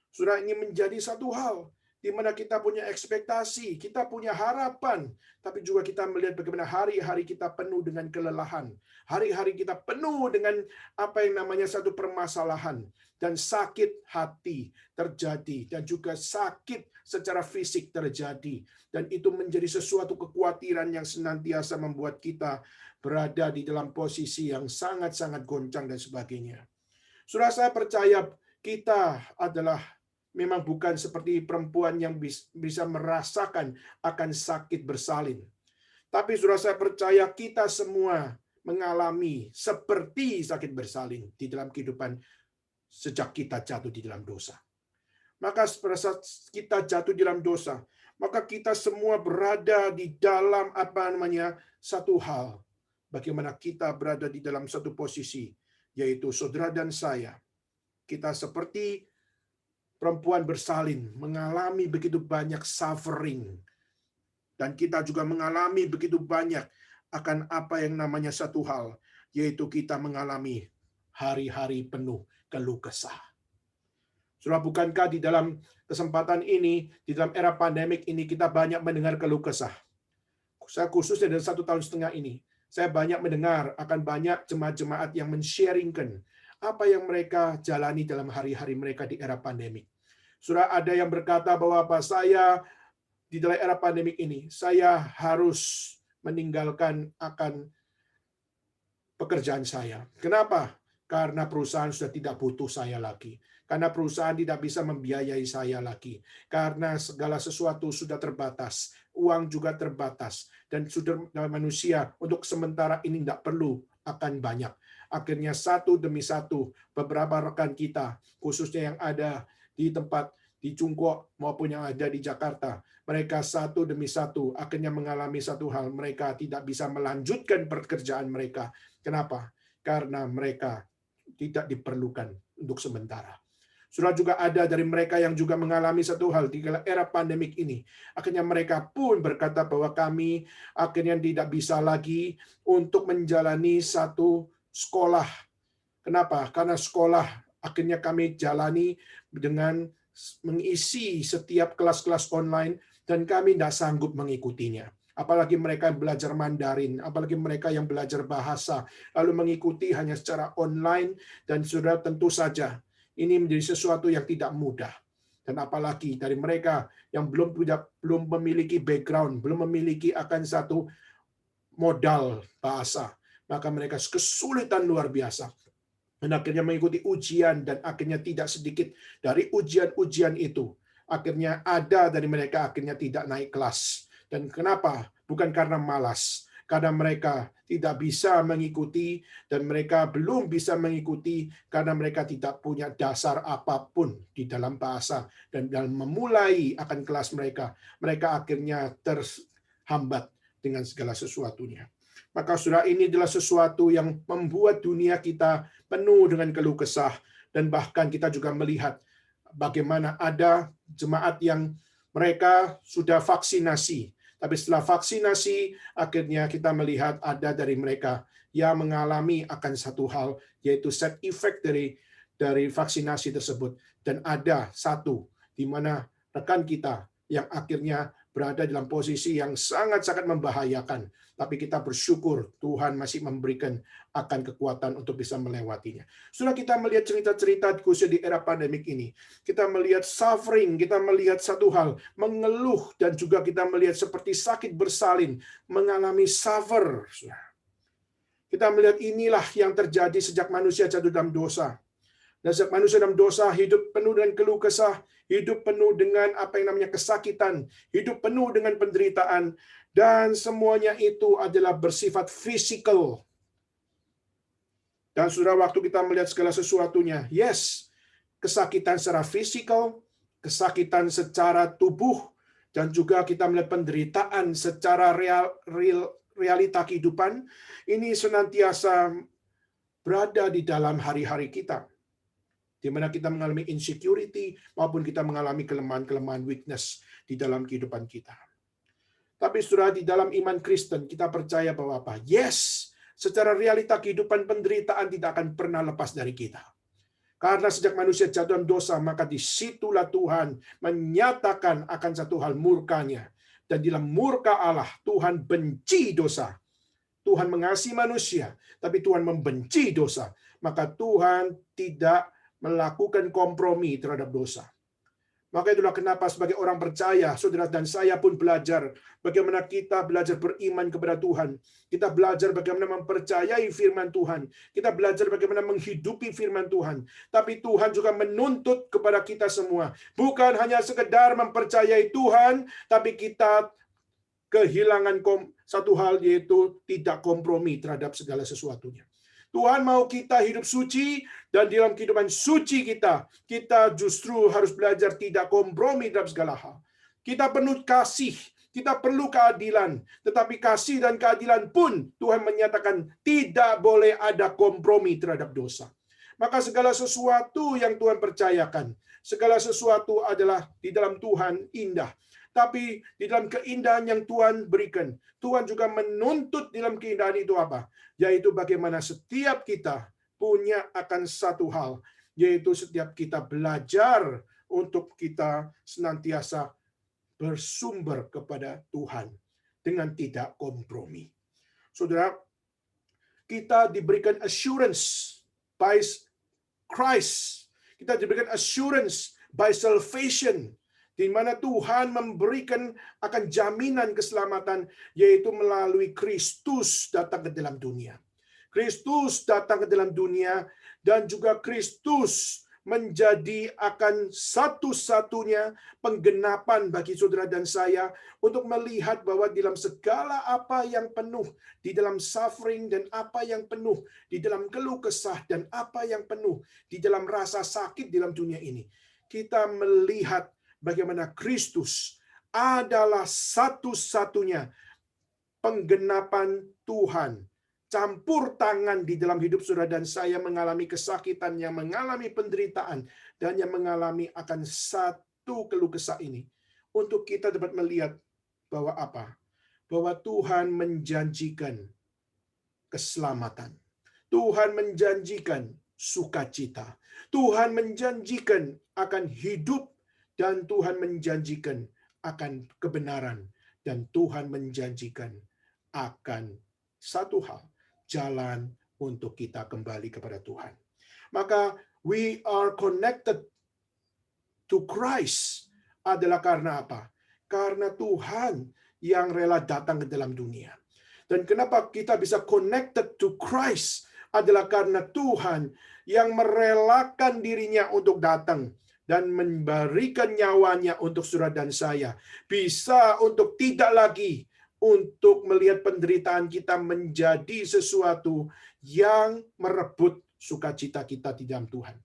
Sudah, ini menjadi satu hal di mana kita punya ekspektasi, kita punya harapan, tapi juga kita melihat bagaimana hari-hari kita penuh dengan kelelahan. Hari-hari kita penuh dengan apa yang namanya satu permasalahan. Dan sakit hati terjadi, dan juga sakit secara fisik terjadi. Dan itu menjadi sesuatu kekhawatiran yang senantiasa membuat kita berada di dalam posisi yang sangat-sangat goncang dan sebagainya. Saudara, saya percaya kita adalah memang bukan seperti perempuan yang bisa merasakan akan sakit bersalin. Tapi saudara, saya percaya kita semua mengalami seperti sakit bersalin di dalam kehidupan sejak kita jatuh di dalam dosa. Maka pada saat kita jatuh di dalam dosa, maka kita semua berada di dalam satu hal. Bagaimana kita berada di dalam satu posisi, yaitu saudara dan saya. Kita seperti perempuan bersalin, mengalami begitu banyak suffering. Dan kita juga mengalami begitu banyak akan apa yang namanya satu hal, yaitu kita mengalami hari-hari penuh keluh kesah. Saudara, bukankah di dalam kesempatan ini, di dalam era pandemik ini, kita banyak mendengar keluh kesah? Saya khususnya dalam 1,5 tahun ini, saya banyak mendengar akan banyak jemaat-jemaat yang men-sharingkan apa yang mereka jalani dalam hari-hari mereka di era pandemik. Saudara, ada yang berkata bahwa saya di dalam era pandemik ini, saya harus meninggalkan akan pekerjaan saya. Kenapa? Karena perusahaan sudah tidak butuh saya lagi. Karena perusahaan tidak bisa membiayai saya lagi. Karena segala sesuatu sudah terbatas. Uang juga terbatas. Dan sudah manusia untuk sementara ini tidak perlu akan banyak. Akhirnya satu demi satu beberapa rekan kita, khususnya yang ada di tempat di Cungkok maupun yang ada di Jakarta, mereka satu demi satu akhirnya mengalami satu hal. Mereka tidak bisa melanjutkan pekerjaan mereka. Kenapa? Karena mereka tidak diperlukan untuk sementara. Sudah juga ada dari mereka yang juga mengalami satu hal di era pandemik ini. Akhirnya mereka pun berkata bahwa kami akhirnya tidak bisa lagi untuk menjalani satu sekolah. Kenapa? Karena sekolah akhirnya kami jalani dengan mengisi setiap kelas-kelas online dan kami tidak sanggup mengikutinya. Apalagi mereka yang belajar Mandarin, apalagi mereka yang belajar bahasa, lalu mengikuti hanya secara online, dan sudah tentu saja ini menjadi sesuatu yang tidak mudah. Dan apalagi dari mereka yang belum memiliki background, belum memiliki akan satu modal bahasa, maka mereka kesulitan luar biasa. Dan akhirnya mengikuti ujian, dan akhirnya tidak sedikit dari ujian-ujian itu, akhirnya ada dari mereka akhirnya tidak naik kelas. Dan kenapa? Bukan karena malas, karena mereka tidak bisa mengikuti, dan mereka belum bisa mengikuti karena mereka tidak punya dasar apapun di dalam bahasa. Dan dalam memulai akan kelas mereka akhirnya terhambat dengan segala sesuatunya. Maka saudara, ini adalah sesuatu yang membuat dunia kita penuh dengan keluh kesah, dan bahkan kita juga melihat bagaimana ada jemaat yang mereka sudah vaksinasi, tapi setelah vaksinasi akhirnya kita melihat ada dari mereka yang mengalami akan satu hal, yaitu side effect dari vaksinasi tersebut. Dan ada satu di mana rekan kita yang akhirnya berada dalam posisi yang sangat-sangat membahayakan. Tapi kita bersyukur Tuhan masih memberikan akan kekuatan untuk bisa melewatinya. Sudah kita melihat cerita-cerita khususnya di era pandemik ini. Kita melihat suffering, kita melihat satu hal, mengeluh, dan juga kita melihat seperti sakit bersalin, mengalami suffer. Kita melihat inilah yang terjadi sejak manusia jatuh dalam dosa. Dan sejak manusia dalam dosa, hidup penuh dengan keluh kesah, hidup penuh dengan apa yang namanya kesakitan, hidup penuh dengan penderitaan, dan semuanya itu adalah bersifat fisikal. Dan sudah waktu kita melihat segala sesuatunya, yes, kesakitan secara fisikal, kesakitan secara tubuh, dan juga kita melihat penderitaan secara realita kehidupan, ini senantiasa berada di dalam hari-hari kita, di mana kita mengalami insecurity maupun kita mengalami kelemahan-kelemahan weakness di dalam kehidupan kita. Tapi saudara, di dalam iman Kristen kita percaya bahwa apa? Yes, secara realita kehidupan penderitaan tidak akan pernah lepas dari kita. Karena sejak manusia jatuh dalam dosa, maka disitulah Tuhan menyatakan akan satu hal murkanya. Dan dalam murka Allah, Tuhan benci dosa. Tuhan mengasihi manusia, tapi Tuhan membenci dosa. Maka Tuhan tidak melakukan kompromi terhadap dosa. Maka itulah kenapa sebagai orang percaya, saudara dan saya pun belajar bagaimana kita belajar beriman kepada Tuhan. Kita belajar bagaimana mempercayai firman Tuhan. Kita belajar bagaimana menghidupi firman Tuhan. Tapi Tuhan juga menuntut kepada kita semua. Bukan hanya sekedar mempercayai Tuhan, tapi kita kehilangan satu hal, yaitu tidak kompromi terhadap segala sesuatunya. Tuhan mau kita hidup suci, dan di dalam kehidupan suci kita justru harus belajar tidak kompromi dalam segala hal. Kita penuh kasih, kita perlu keadilan, tetapi kasih dan keadilan pun Tuhan menyatakan tidak boleh ada kompromi terhadap dosa. Maka segala sesuatu yang Tuhan percayakan, segala sesuatu adalah di dalam Tuhan indah. Tapi di dalam keindahan yang Tuhan berikan, Tuhan juga menuntut di dalam keindahan itu apa? Yaitu bagaimana setiap kita punya akan satu hal, yaitu setiap kita belajar untuk kita senantiasa bersumber kepada Tuhan dengan tidak kompromi. Saudara, kita diberikan assurance by Christ. Kita diberikan assurance by salvation, di mana Tuhan memberikan akan jaminan keselamatan, yaitu melalui Kristus datang ke dalam dunia. Kristus datang ke dalam dunia, dan juga Kristus menjadi akan satu-satunya penggenapan bagi saudara dan saya untuk melihat bahwa dalam segala apa yang penuh di dalam suffering, dan apa yang penuh di dalam keluh kesah, dan apa yang penuh di dalam rasa sakit dalam dunia ini, kita melihat bagaimana Kristus adalah satu-satunya penggenapan Tuhan. Campur tangan di dalam hidup saudara dan saya mengalami kesakitan, yang mengalami penderitaan, dan yang mengalami akan satu keluh kesah ini. Untuk kita dapat melihat bahwa apa? Bahwa Tuhan menjanjikan keselamatan. Tuhan menjanjikan sukacita. Tuhan menjanjikan akan hidup, dan Tuhan menjanjikan akan kebenaran, dan Tuhan menjanjikan akan satu hal, jalan untuk kita kembali kepada Tuhan. Maka we are connected to Christ adalah karena apa? Karena Tuhan yang rela datang ke dalam dunia. Dan kenapa kita bisa connected to Christ adalah karena Tuhan yang merelakan dirinya untuk datang dan memberikan nyawanya untuk saudara dan saya, bisa untuk tidak lagi untuk melihat penderitaan kita menjadi sesuatu yang merebut sukacita kita di dalam Tuhan.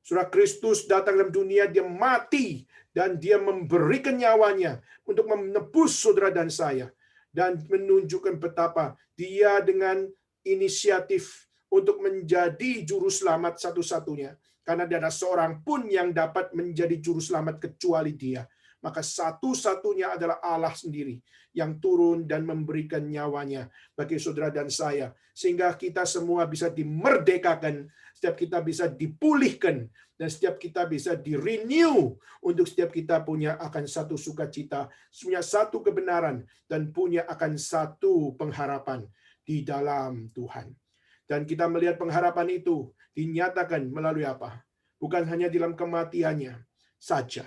Saudara, Kristus datang dalam dunia, dia mati dan dia memberikan nyawanya untuk menebus saudara dan saya, dan menunjukkan betapa dia dengan inisiatif untuk menjadi juru selamat satu-satunya. Karena tidak ada seorang pun yang dapat menjadi juru selamat kecuali dia. Maka satu-satunya adalah Allah sendiri yang turun dan memberikan nyawanya bagi saudara dan saya. Sehingga kita semua bisa dimerdekakan, setiap kita bisa dipulihkan, dan setiap kita bisa di-renew untuk setiap kita punya akan satu sukacita, punya satu kebenaran, dan punya akan satu pengharapan di dalam Tuhan. Dan kita melihat pengharapan itu dinyatakan melalui apa? Bukan hanya dalam kematiannya saja,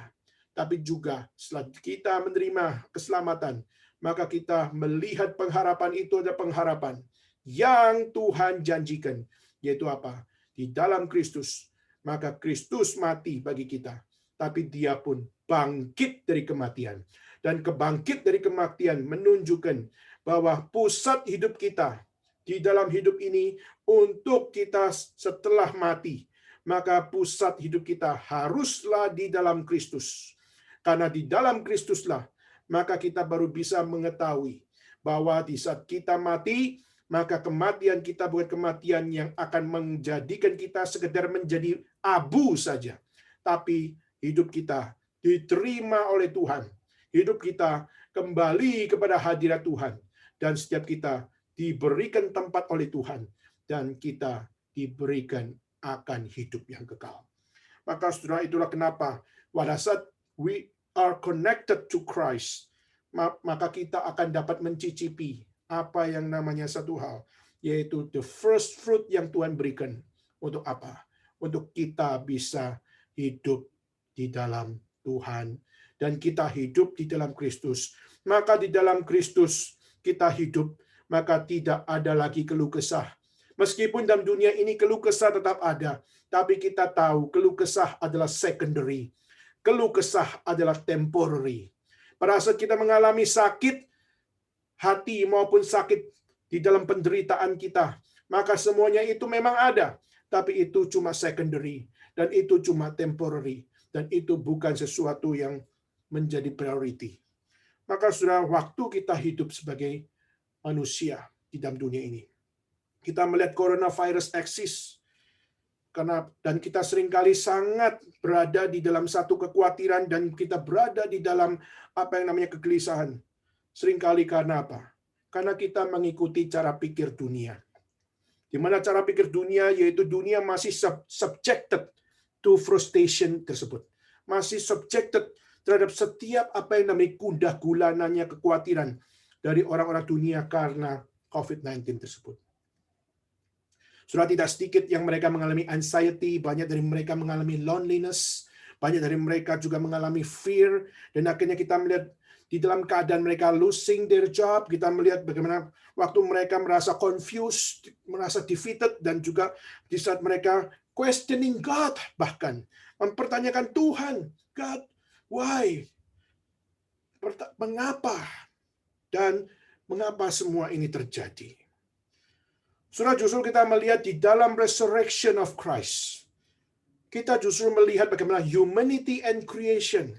tapi juga setelah kita menerima keselamatan, maka kita melihat pengharapan itu ada pengharapan yang Tuhan janjikan, yaitu apa? Di dalam Kristus, maka Kristus mati bagi kita, tapi dia pun bangkit dari kematian. Dan kebangkit dari kematian menunjukkan bahwa pusat hidup kita di dalam hidup ini untuk kita setelah mati, maka pusat hidup kita haruslah di dalam Kristus. Karena di dalam Kristuslah, maka kita baru bisa mengetahui bahwa di saat kita mati, maka kematian kita bukan kematian yang akan menjadikan kita sekedar menjadi abu saja. Tapi hidup kita diterima oleh Tuhan. Hidup kita kembali kepada hadirat Tuhan. Dan setiap kita diberikan tempat oleh Tuhan. Dan kita diberikan akan hidup yang kekal. Maka saudara, itulah kenapa pada saat we are connected to Christ, maka kita akan dapat mencicipi apa yang namanya satu hal, yaitu the first fruit yang Tuhan berikan. Untuk apa? Untuk kita bisa hidup di dalam Tuhan. Dan kita hidup di dalam Kristus. Maka di dalam Kristus kita hidup, maka tidak ada lagi keluh kesah. Meskipun dalam dunia ini keluh kesah tetap ada, tapi kita tahu keluh kesah adalah secondary. Keluh kesah adalah temporary. Pada saat kita mengalami sakit hati maupun sakit di dalam penderitaan kita, maka semuanya itu memang ada, tapi itu cuma secondary, dan itu cuma temporary, dan itu bukan sesuatu yang menjadi priority. Maka saudara, waktu kita hidup sebagai manusia di dalam dunia ini, kita melihat coronavirus eksis, dan kita seringkali sangat berada di dalam satu kekhawatiran, dan kita berada di dalam apa yang namanya kegelisahan. Seringkali karena apa? Karena kita mengikuti cara pikir dunia. Di mana cara pikir dunia, yaitu dunia masih subjected to frustration tersebut. Masih subjected terhadap setiap apa yang namanya gundah gulananya kekhawatiran dari orang-orang dunia karena COVID-19 tersebut. Sudah tidak sedikit yang mereka mengalami anxiety, banyak dari mereka mengalami loneliness, banyak dari mereka juga mengalami fear, dan akhirnya kita melihat di dalam keadaan mereka losing their job, kita melihat bagaimana waktu mereka merasa confused, merasa defeated, dan juga di saat mereka questioning God, bahkan mempertanyakan Tuhan, God, why? Mengapa? Dan mengapa semua ini terjadi? Saudara, justru kita melihat di dalam resurrection of Christ, kita justru melihat bagaimana humanity and creation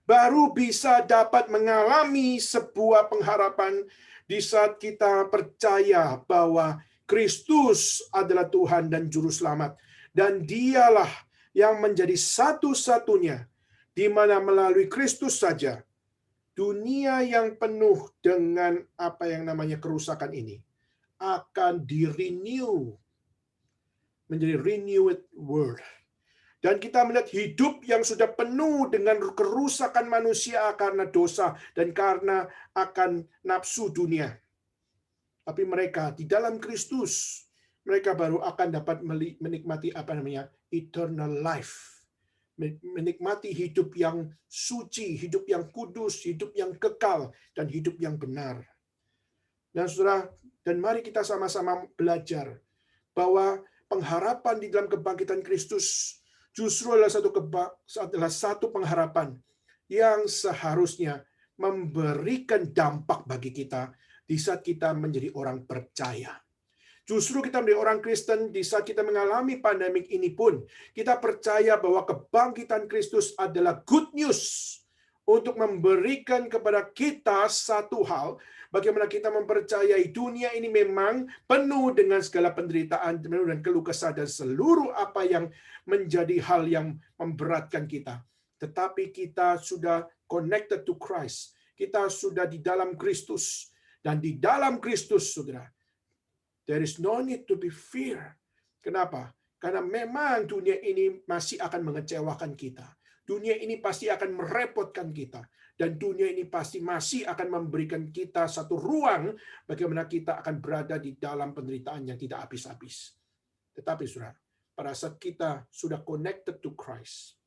baru bisa dapat mengalami sebuah pengharapan di saat kita percaya bahwa Kristus adalah Tuhan dan Juru Selamat. Dan dialah yang menjadi satu-satunya di mana melalui Kristus saja dunia yang penuh dengan apa yang namanya kerusakan ini akan di-renew menjadi renewed world. Dan kita melihat hidup yang sudah penuh dengan kerusakan manusia karena dosa dan karena akan nafsu dunia. Tapi mereka di dalam Kristus, mereka baru akan dapat menikmati apa namanya eternal life. Menikmati hidup yang suci, hidup yang kudus, hidup yang kekal, dan hidup yang benar. Dan saudara, dan mari kita sama-sama belajar bahwa pengharapan di dalam kebangkitan Kristus justru adalah satu pengharapan yang seharusnya memberikan dampak bagi kita di saat kita menjadi orang percaya. Justru kita menjadi orang Kristen di saat kita mengalami pandemik ini pun, kita percaya bahwa kebangkitan Kristus adalah good news untuk memberikan kepada kita satu hal, bagaimana kita mempercayai dunia ini memang penuh dengan segala penderitaan, penuh dengan keluh kesah dan seluruh apa yang menjadi hal yang memberatkan kita. Tetapi kita sudah connected to Christ. Kita sudah di dalam Kristus. Dan di dalam Kristus, saudara, there is no need to be fear. Kenapa? Karena memang dunia ini masih akan mengecewakan kita. Dunia ini pasti akan merepotkan kita. Dan dunia ini pasti masih akan memberikan kita satu ruang bagaimana kita akan berada di dalam penderitaan yang tidak habis-habis. Tetapi saudara, pada saat kita sudah connected to Christ,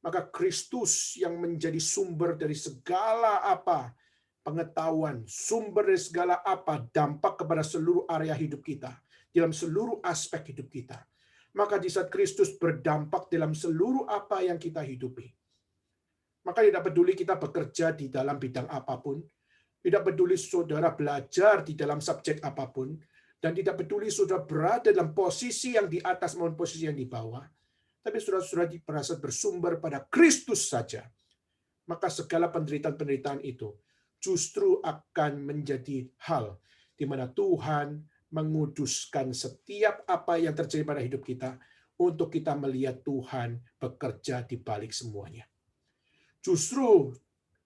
maka Kristus yang menjadi sumber dari segala apa pengetahuan, sumber dari segala apa dampak kepada seluruh area hidup kita, dalam seluruh aspek hidup kita. Maka di saat Kristus berdampak dalam seluruh apa yang kita hidupi. Maka tidak peduli kita bekerja di dalam bidang apapun, tidak peduli saudara belajar di dalam subjek apapun, dan tidak peduli saudara berada dalam posisi yang di atas maupun posisi yang di bawah, tapi saudara-saudara merasa bersumber pada Kristus saja, maka segala penderitaan-penderitaan itu justru akan menjadi hal di mana Tuhan menguduskan setiap apa yang terjadi pada hidup kita untuk kita melihat Tuhan bekerja di balik semuanya. Justru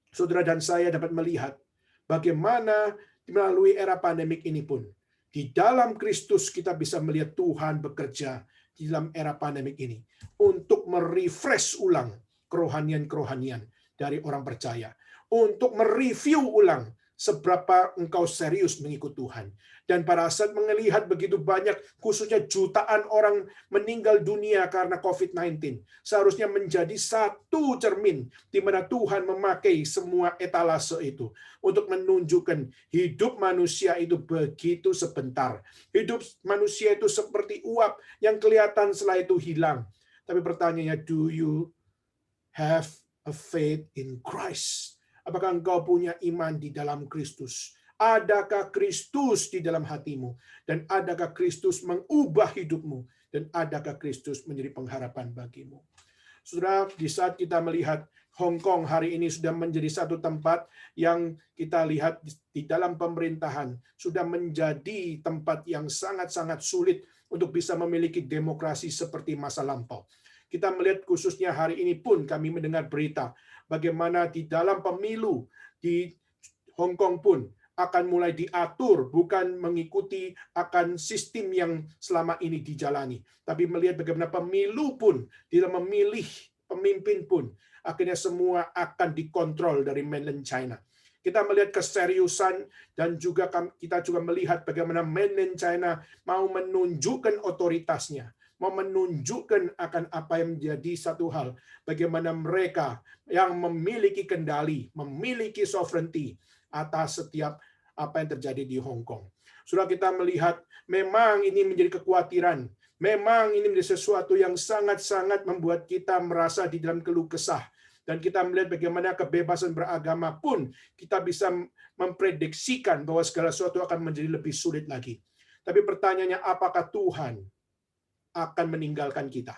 saudara dan saya dapat melihat bagaimana melalui era pandemik ini pun di dalam Kristus kita bisa melihat Tuhan bekerja di dalam era pandemik ini untuk merefresh ulang kerohanian-kerohanian dari orang percaya, untuk mereview ulang seberapa engkau serius mengikut Tuhan. Dan pada saat melihat begitu banyak, khususnya jutaan orang meninggal dunia karena COVID-19, seharusnya menjadi satu cermin di mana Tuhan memakai semua etalase itu untuk menunjukkan hidup manusia itu begitu sebentar. Hidup manusia itu seperti uap yang kelihatan setelah itu hilang. Tapi pertanyaannya, do you have a faith in Christ? Apakah engkau punya iman di dalam Kristus? Adakah Kristus di dalam hatimu? Dan adakah Kristus mengubah hidupmu? Dan adakah Kristus menjadi pengharapan bagimu? Saudara, di saat kita melihat Hong Kong hari ini sudah menjadi satu tempat yang kita lihat di dalam pemerintahan, sudah menjadi tempat yang sangat-sangat sulit untuk bisa memiliki demokrasi seperti masa lampau. Kita melihat khususnya hari ini pun kami mendengar berita bagaimana di dalam pemilu di Hong Kong pun akan mulai diatur, bukan mengikuti akan sistem yang selama ini dijalani, tapi melihat bagaimana pemilu pun, di dalam memilih pemimpin pun, akhirnya semua akan dikontrol dari mainland China. Kita melihat keseriusan dan juga kita juga melihat bagaimana mainland China mau menunjukkan otoritasnya, mau menunjukkan akan apa yang menjadi satu hal, bagaimana mereka yang memiliki kendali, memiliki sovereignty atas setiap apa yang terjadi di Hong Kong. Sudah kita melihat memang ini menjadi kekhawatiran, memang ini menjadi sesuatu yang sangat-sangat membuat kita merasa di dalam keluh kesah. Dan kita melihat bagaimana kebebasan beragama pun kita bisa memprediksikan bahwa segala sesuatu akan menjadi lebih sulit lagi. Tapi pertanyaannya, apakah Tuhan akan meninggalkan kita?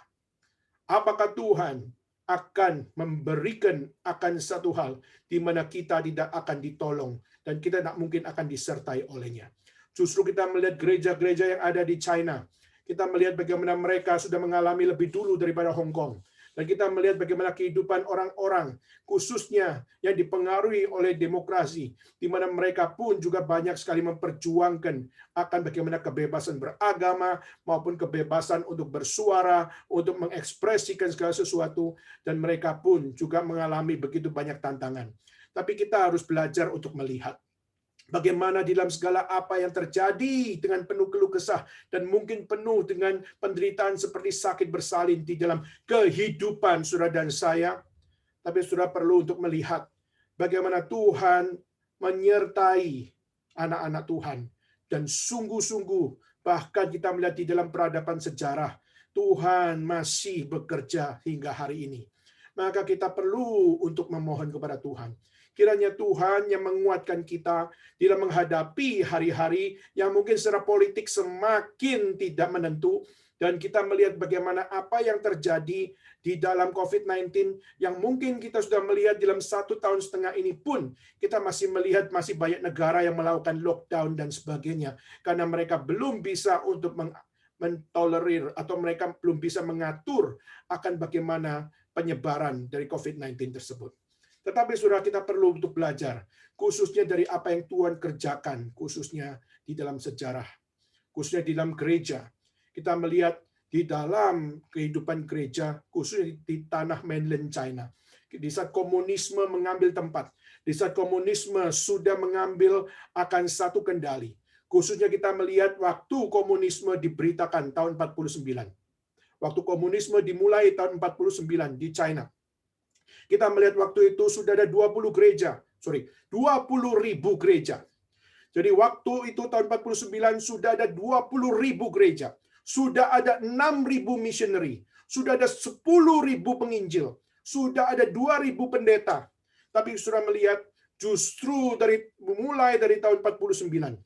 Apakah Tuhan akan memberikan akan satu hal di mana kita tidak akan ditolong dan kita tidak mungkin akan disertai olehnya? Justru kita melihat gereja-gereja yang ada di China. Kita melihat bagaimana mereka sudah mengalami lebih dulu daripada Hong Kong. Dan kita melihat bagaimana kehidupan orang-orang, khususnya yang dipengaruhi oleh demokrasi, di mana mereka pun juga banyak sekali memperjuangkan akan bagaimana kebebasan beragama, maupun kebebasan untuk bersuara, untuk mengekspresikan segala sesuatu, dan mereka pun juga mengalami begitu banyak tantangan. Tapi kita harus belajar untuk melihat bagaimana di dalam segala apa yang terjadi dengan penuh keluh kesah dan mungkin penuh dengan penderitaan seperti sakit bersalin di dalam kehidupan saudara dan saya. Tapi saudara perlu untuk melihat bagaimana Tuhan menyertai anak-anak Tuhan. Dan sungguh-sungguh bahkan kita melihat di dalam peradaban sejarah, Tuhan masih bekerja hingga hari ini. Maka kita perlu untuk memohon kepada Tuhan. Kiranya Tuhan yang menguatkan kita dalam menghadapi hari-hari yang mungkin secara politik semakin tidak menentu, dan kita melihat bagaimana apa yang terjadi di dalam COVID-19 yang mungkin kita sudah melihat dalam 1,5 tahun ini pun kita masih melihat masih banyak negara yang melakukan lockdown dan sebagainya karena mereka belum bisa untuk mentolerir atau mereka belum bisa mengatur akan bagaimana penyebaran dari COVID-19 tersebut. Tetapi saudara, kita perlu untuk belajar, khususnya dari apa yang Tuhan kerjakan, khususnya di dalam sejarah, khususnya di dalam gereja. Kita melihat di dalam kehidupan gereja, khususnya di tanah mainland China. Di saat komunisme mengambil tempat, di saat komunisme sudah mengambil akan satu kendali. Khususnya kita melihat waktu komunisme diberitakan tahun 49. Waktu komunisme dimulai tahun 49 di China. Kita melihat waktu itu sudah ada 20 ribu gereja. Jadi waktu itu tahun 49 sudah ada 20 ribu gereja. Sudah ada 6.000 missionary. Sudah ada 10.000 penginjil. Sudah ada 2.000 pendeta. Tapi sudah melihat justru mulai dari tahun 49.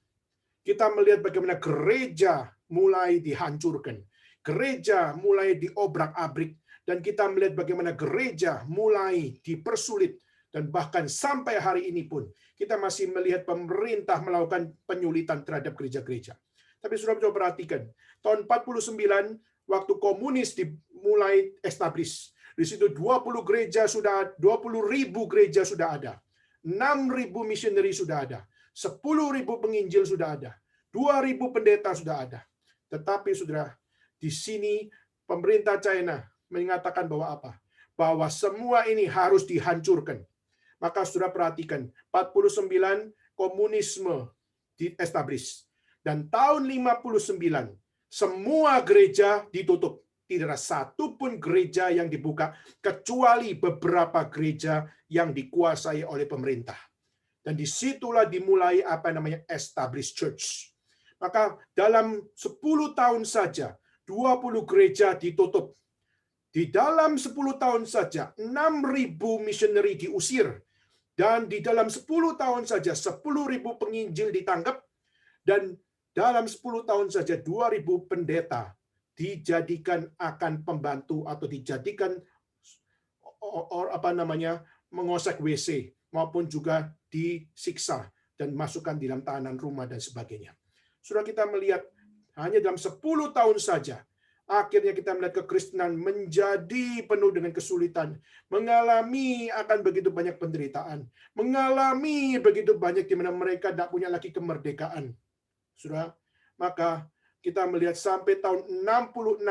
Kita melihat bagaimana gereja mulai dihancurkan. Gereja mulai diobrak-abrik. Dan kita melihat bagaimana gereja mulai dipersulit. Dan bahkan sampai hari ini pun, kita masih melihat pemerintah melakukan penyulitan terhadap gereja-gereja. Tapi sudah coba perhatikan, tahun 49, waktu komunis dimulai establish. Di situ 20 ribu gereja sudah ada. 6.000 missionary sudah ada. 10.000 penginjil sudah ada. 2.000 pendeta sudah ada. Tetapi saudara, di sini pemerintah China mengatakan bahwa apa? Bahwa semua ini harus dihancurkan. Maka sudah perhatikan, 49 komunisme di-establish. Dan tahun 59, semua gereja ditutup. Tidak ada satupun gereja yang dibuka, kecuali beberapa gereja yang dikuasai oleh pemerintah. Dan disitulah dimulai apa namanya established church. Maka dalam 10 tahun saja, 20 gereja ditutup. Di dalam 10 tahun saja, 6.000 missionary diusir. Dan di dalam 10 tahun saja, 10.000 penginjil ditangkap. Dan dalam 10 tahun saja, 2.000 pendeta dijadikan akan pembantu atau dijadikan mengosek WC, maupun juga disiksa dan masukkan di dalam tahanan rumah dan sebagainya. Sudah kita melihat hanya dalam 10 tahun saja, akhirnya kita melihat kekristenan menjadi penuh dengan kesulitan, mengalami akan begitu banyak penderitaan, mengalami begitu banyak di mana mereka tidak punya lagi kemerdekaan. Sudah, maka kita melihat sampai tahun 66,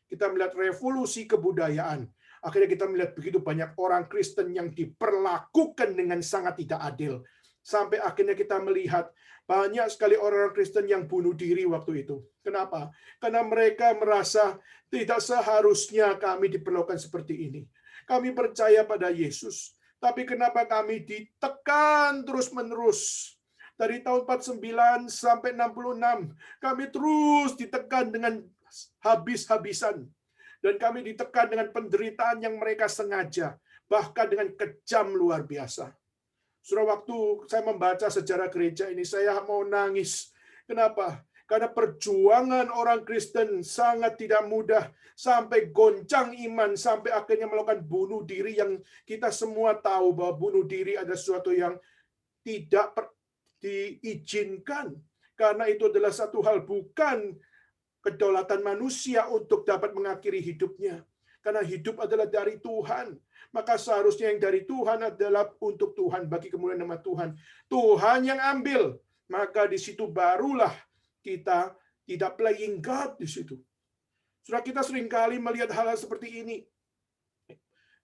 kita melihat revolusi kebudayaan. Akhirnya kita melihat begitu banyak orang Kristen yang diperlakukan dengan sangat tidak adil. Sampai akhirnya kita melihat banyak sekali orang Kristen yang bunuh diri waktu itu. Kenapa? Karena mereka merasa tidak seharusnya kami diperlakukan seperti ini. Kami percaya pada Yesus, tapi kenapa kami ditekan terus-menerus? Dari tahun 49 sampai 66, kami terus ditekan dengan habis-habisan. Dan kami ditekan dengan penderitaan yang mereka sengaja, bahkan dengan kejam luar biasa. Saudara, waktu saya membaca sejarah gereja ini, saya mau nangis. Kenapa? Karena perjuangan orang Kristen sangat tidak mudah, sampai goncang iman, sampai akhirnya melakukan bunuh diri, yang kita semua tahu bahwa bunuh diri adalah sesuatu yang tidak diizinkan. Karena itu adalah satu hal bukan kedaulatan manusia untuk dapat mengakhiri hidupnya. Karena hidup adalah dari Tuhan. Maka seharusnya yang dari Tuhan adalah untuk Tuhan, bagi kemuliaan nama Tuhan. Tuhan yang ambil. Maka di situ barulah kita tidak playing God di situ. Sudah, kita seringkali melihat hal-hal seperti ini.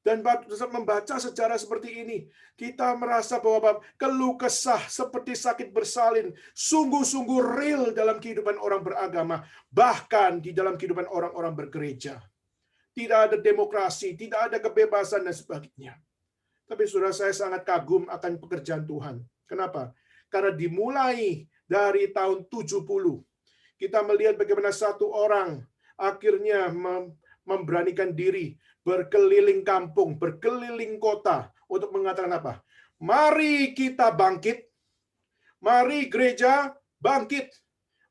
Dan membaca sejarah seperti ini, kita merasa bahwa keluh kesah seperti sakit bersalin sungguh-sungguh real dalam kehidupan orang beragama, bahkan di dalam kehidupan orang-orang bergereja. Tidak ada demokrasi, tidak ada kebebasan dan sebagainya. Tapi saudara, saya sangat kagum akan pekerjaan Tuhan. Kenapa? Karena dimulai dari tahun 70, kita melihat bagaimana satu orang akhirnya memberanikan diri berkeliling kampung, berkeliling kota untuk mengatakan apa? Mari kita bangkit. Mari gereja bangkit.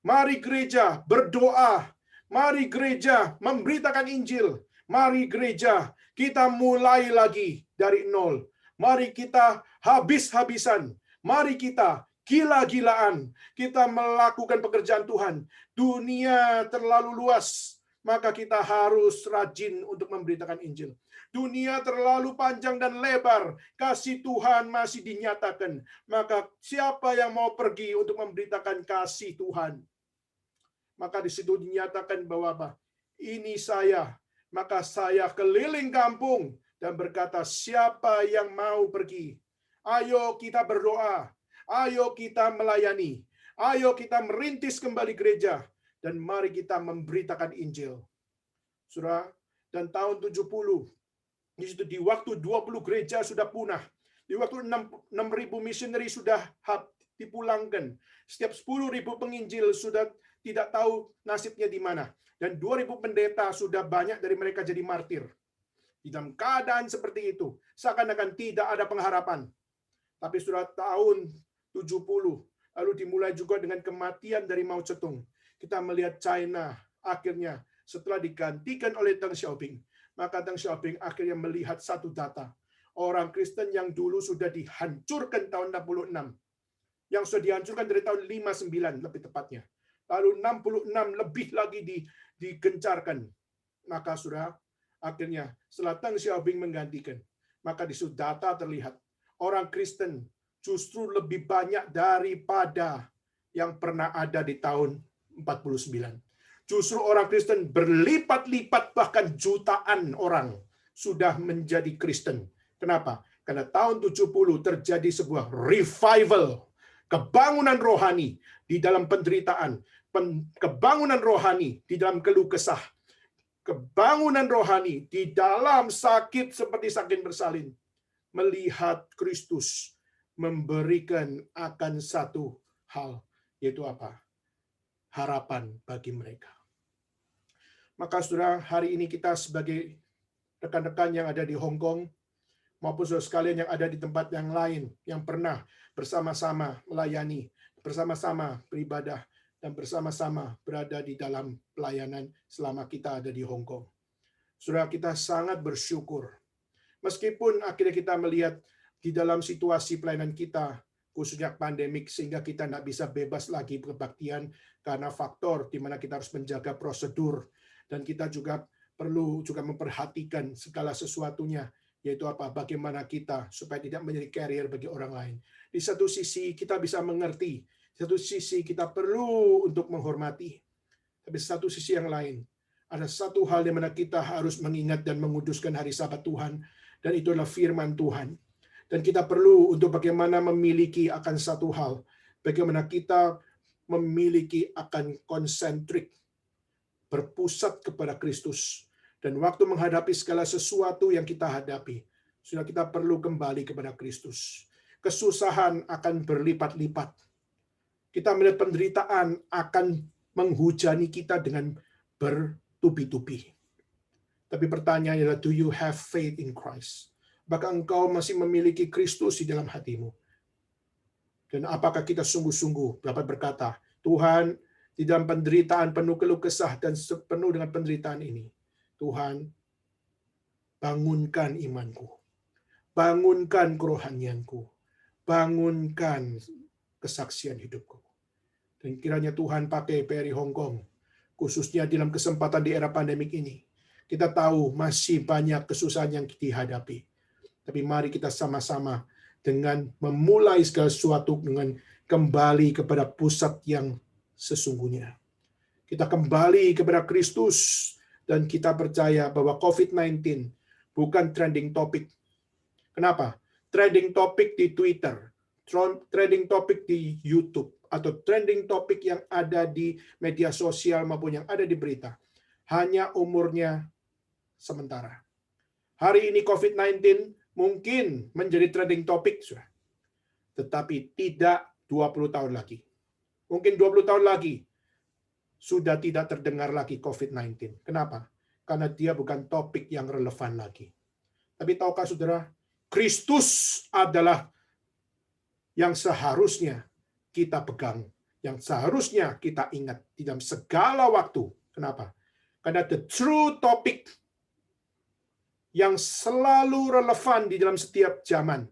Mari gereja berdoa. Mari gereja memberitakan Injil. Mari gereja kita mulai lagi dari nol. Mari kita habis-habisan. Mari kita gila-gilaan. Kita melakukan pekerjaan Tuhan. Dunia terlalu luas. Maka kita harus rajin untuk memberitakan Injil. Dunia terlalu panjang dan lebar. Kasih Tuhan masih dinyatakan. Maka siapa yang mau pergi untuk memberitakan kasih Tuhan? Maka di situ dinyatakan bahwa apa? Ini saya. Maka saya keliling kampung dan berkata, siapa yang mau pergi? Ayo kita berdoa. Ayo kita melayani. Ayo kita merintis kembali gereja. Dan mari kita memberitakan Injil. Saudara, dan tahun 70, di situ di waktu 20 gereja sudah punah. Di waktu 6.000 misioneri sudah dipulangkan. Setiap 10.000 penginjil sudah tidak tahu nasibnya di mana. Dan 2.000 pendeta sudah banyak dari mereka jadi martir. Di dalam keadaan seperti itu, seakan-akan tidak ada pengharapan. Tapi sudah tahun 70, lalu dimulai juga dengan kematian dari Mao Zedong. Kita melihat China akhirnya setelah digantikan oleh Deng Xiaoping, maka Deng Xiaoping akhirnya melihat satu data. Orang Kristen yang dulu sudah dihancurkan tahun 66, yang sudah dihancurkan dari tahun 59 lebih tepatnya. Lalu 66 lebih lagi digencarkan. Maka sudah akhirnya setelah Deng Xiaoping menggantikan, maka di situ data terlihat orang Kristen justru lebih banyak daripada yang pernah ada di tahun 49. Justru orang Kristen berlipat-lipat, bahkan jutaan orang sudah menjadi Kristen. Kenapa? Karena tahun 70 terjadi sebuah revival, kebangunan rohani di dalam penderitaan, kebangunan rohani di dalam keluh kesah, kebangunan rohani di dalam sakit seperti sakit bersalin. Melihat Kristus memberikan akan satu hal, yaitu apa? Harapan bagi mereka. Maka saudara, hari ini kita sebagai rekan-rekan yang ada di Hong Kong, maupun saudara sekalian yang ada di tempat yang lain, yang pernah bersama-sama melayani, bersama-sama beribadah, dan bersama-sama berada di dalam pelayanan selama kita ada di Hong Kong. Saudara, kita sangat bersyukur. Meskipun akhirnya kita melihat di dalam situasi pelayanan kita, khususnya pandemik, sehingga kita tidak bisa bebas lagi berbaktian karena faktor di mana kita harus menjaga prosedur, dan kita juga perlu juga memperhatikan segala sesuatunya, yaitu apa? Bagaimana kita supaya tidak menjadi carrier bagi orang lain. Di satu sisi kita bisa mengerti, di satu sisi kita perlu untuk menghormati, tapi di satu sisi yang lain ada satu hal di mana kita harus mengingat dan menguduskan hari Sabat Tuhan, dan itu adalah firman Tuhan. Dan kita perlu untuk bagaimana memiliki akan satu hal, bagaimana kita memiliki akan konsentrik, berpusat kepada Kristus. Dan waktu menghadapi segala sesuatu yang kita hadapi, sudah kita perlu kembali kepada Kristus. Kesusahan akan berlipat-lipat. Kita melihat penderitaan akan menghujani kita dengan bertubi-tubi. Tapi pertanyaannya adalah, do you have faith in Christ? Apakah engkau masih memiliki Kristus di dalam hatimu? Dan apakah kita sungguh-sungguh dapat berkata, Tuhan, di dalam penderitaan penuh keluh kesah dan penuh dengan penderitaan ini, Tuhan, bangunkan imanku, bangunkan kerohanianku, bangunkan kesaksian hidupku. Dan kiranya Tuhan pakai PRI Hong Kong, khususnya dalam kesempatan di era pandemik ini. Kita tahu masih banyak kesusahan yang dihadapi. Tapi mari kita sama-sama dengan memulai segala sesuatu dengan kembali kepada pusat yang sesungguhnya. Kita kembali kepada Kristus dan kita percaya bahwa COVID-19 bukan trending topic. Kenapa? Trending topic di Twitter, trending topic di YouTube, atau trending topic yang ada di media sosial maupun yang ada di berita. Hanya umurnya sementara. Hari ini COVID-19 mungkin menjadi trending topic, tetapi tidak 20 tahun lagi. Mungkin 20 tahun lagi sudah tidak terdengar lagi COVID-19. Kenapa? Karena dia bukan topik yang relevan lagi. Tapi tahukah saudara, Kristus adalah yang seharusnya kita pegang, yang seharusnya kita ingat di dalam segala waktu. Kenapa? Karena the true topic yang selalu relevan di dalam setiap zaman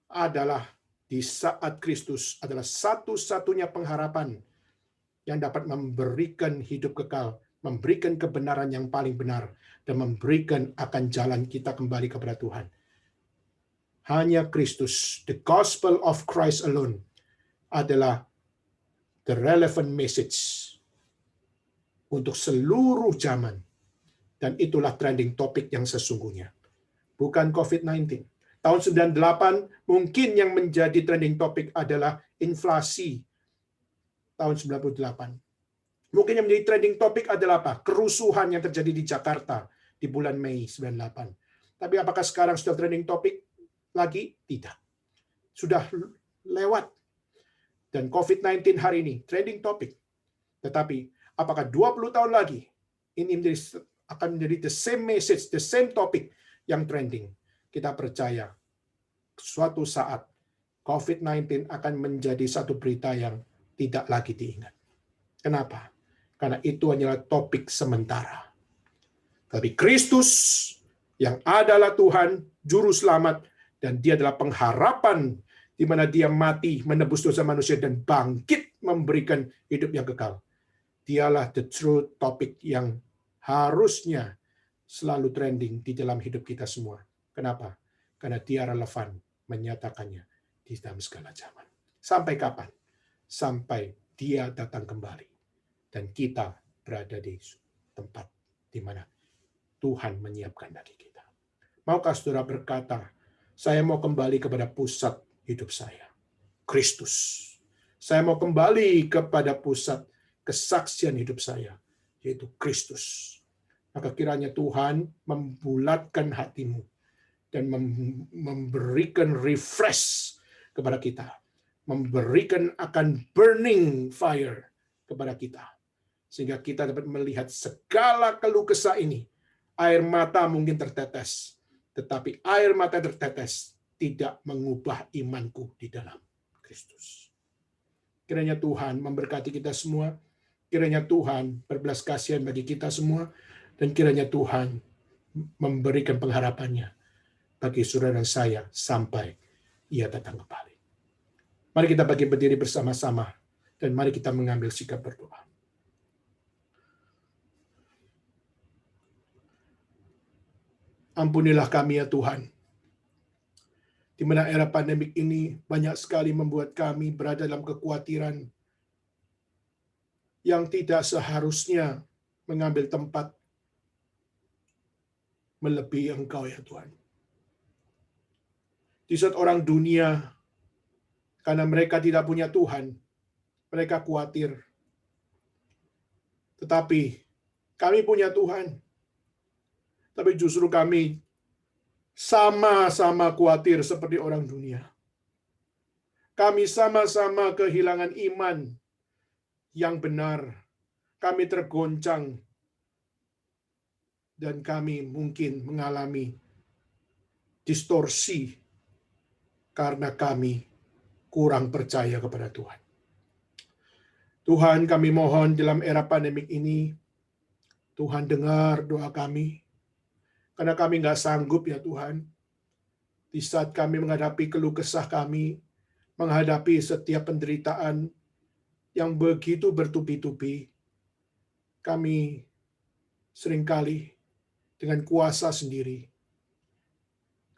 adalah di saat Kristus adalah satu-satunya pengharapan yang dapat memberikan hidup kekal, memberikan kebenaran yang paling benar, dan memberikan akan jalan kita kembali kepada Tuhan. Hanya Kristus, the gospel of Christ alone, adalah the relevant message untuk seluruh zaman. Dan itulah trending topik yang sesungguhnya. Bukan COVID-19. Tahun 98 mungkin yang menjadi trending topik adalah inflasi tahun 98. Mungkin yang menjadi trending topik adalah apa? Kerusuhan yang terjadi di Jakarta di bulan Mei 98. Tapi apakah sekarang sudah trending topik lagi? Tidak. Sudah lewat. Dan COVID-19 hari ini trending topik. Tetapi apakah 20 tahun lagi ini akan menjadi the same message, the same topic yang trending? Kita percaya suatu saat COVID-19 akan menjadi satu berita yang tidak lagi diingat. Kenapa? Karena itu hanyalah topik sementara. Tapi Kristus yang adalah Tuhan, Juru Selamat, dan Dia adalah pengharapan di mana Dia mati menebus dosa manusia dan bangkit memberikan hidup yang kekal. Dialah the true topic yang harusnya selalu trending di dalam hidup kita semua. Kenapa? Karena Dia relevan menyatakannya di dalam segala zaman. Sampai kapan? Sampai Dia datang kembali. Dan kita berada di tempat di mana Tuhan menyiapkan bagi kita. Maukah saudara berkata, saya mau kembali kepada pusat hidup saya, Kristus. Saya mau kembali kepada pusat kesaksian hidup saya, yaitu Kristus. Maka kiranya Tuhan membulatkan hatimu dan memberikan refresh kepada kita, memberikan akan burning fire kepada kita, sehingga kita dapat melihat segala keluh kesah ini. Air mata mungkin tertetes, tetapi air mata tertetes tidak mengubah imanku di dalam Kristus. Kiranya Tuhan memberkati kita semua, kiranya Tuhan berbelas kasihan bagi kita semua, dan kiranya Tuhan memberikan pengharapannya bagi saudara dan saya sampai Ia datang kembali. Mari kita bagi berdiri bersama-sama, dan mari kita mengambil sikap berdoa. Ampunilah kami ya Tuhan, di mana era pandemik ini banyak sekali membuat kami berada dalam kekhawatiran yang tidak seharusnya mengambil tempat melebihi Engkau ya Tuhan. Di saat orang dunia, karena mereka tidak punya Tuhan, mereka khawatir. Tetapi kami punya Tuhan. Tapi justru kami sama-sama khawatir seperti orang dunia. Kami sama-sama kehilangan iman yang benar. Kami tergoncang. Dan kami mungkin mengalami distorsi karena kami kurang percaya kepada Tuhan. Tuhan, kami mohon dalam era pandemik ini, Tuhan dengar doa kami. Karena kami nggak sanggup ya Tuhan, di saat kami menghadapi keluh kesah kami, menghadapi setiap penderitaan yang begitu bertubi-tubi, kami seringkali dengan kuasa sendiri,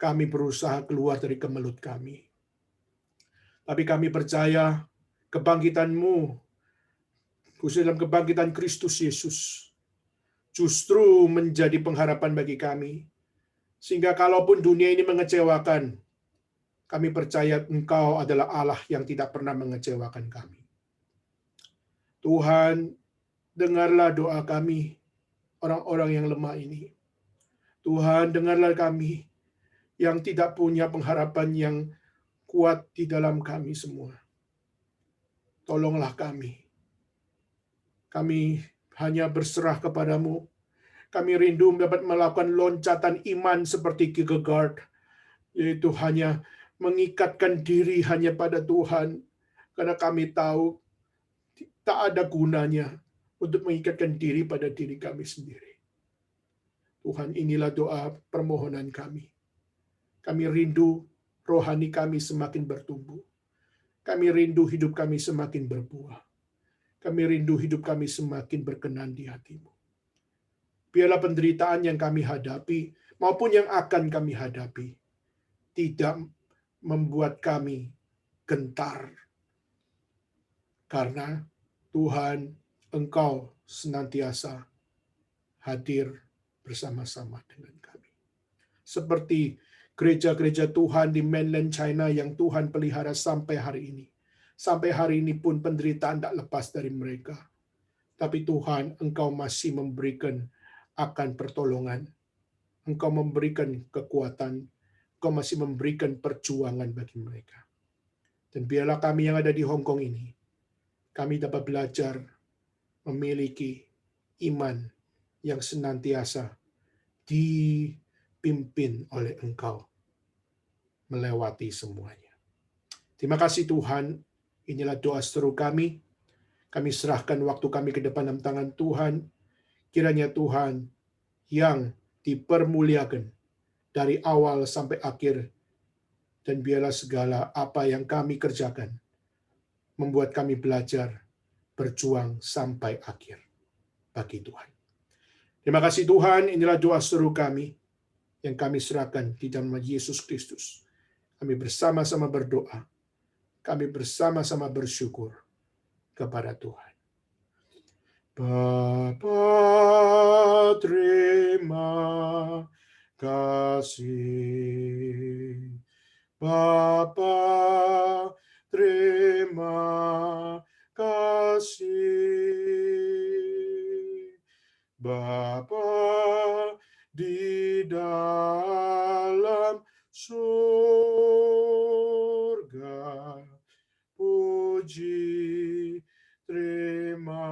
kami berusaha keluar dari kemelut kami. Tapi kami percaya kebangkitan-Mu, khususnya dalam kebangkitan Kristus Yesus, justru menjadi pengharapan bagi kami. Sehingga kalaupun dunia ini mengecewakan, kami percaya Engkau adalah Allah yang tidak pernah mengecewakan kami. Tuhan, dengarlah doa kami, orang-orang yang lemah ini. Tuhan, dengarlah kami yang tidak punya pengharapan yang kuat di dalam kami semua. Tolonglah kami. Kami hanya berserah kepadamu. Kami rindu dapat melakukan loncatan iman seperti Kierkegaard, yaitu hanya mengikatkan diri hanya pada Tuhan, karena kami tahu tak ada gunanya untuk mengikatkan diri pada diri kami sendiri. Tuhan, inilah doa permohonan kami. Kami rindu rohani kami semakin bertumbuh. Kami rindu hidup kami semakin berbuah. Kami rindu hidup kami semakin berkenan di hati-Mu. Biarlah penderitaan yang kami hadapi maupun yang akan kami hadapi tidak membuat kami gentar. Karena Tuhan, Engkau senantiasa hadir bersama-sama dengan kami. Seperti gereja-gereja Tuhan di mainland China yang Tuhan pelihara sampai hari ini. Sampai hari ini pun penderitaan tak lepas dari mereka. Tapi Tuhan, Engkau masih memberikan akan pertolongan. Engkau memberikan kekuatan. Engkau masih memberikan perjuangan bagi mereka. Dan biarlah kami yang ada di Hong Kong ini, kami dapat belajar memiliki iman yang senantiasa dipimpin oleh Engkau melewati semuanya. Terima kasih Tuhan, inilah doa seru kami. Kami serahkan waktu kami ke depan dalam tangan Tuhan. Kiranya Tuhan yang dipermuliakan dari awal sampai akhir, dan biarlah segala apa yang kami kerjakan membuat kami belajar berjuang sampai akhir bagi Tuhan. Terima kasih Tuhan, inilah doa seru kami yang kami serahkan di dalam Yesus Kristus. Kami bersama-sama berdoa, kami bersama-sama bersyukur kepada Tuhan. Bapa, terima kasih. Bapa, terima kasih. Bapa di dalam surga, puji terima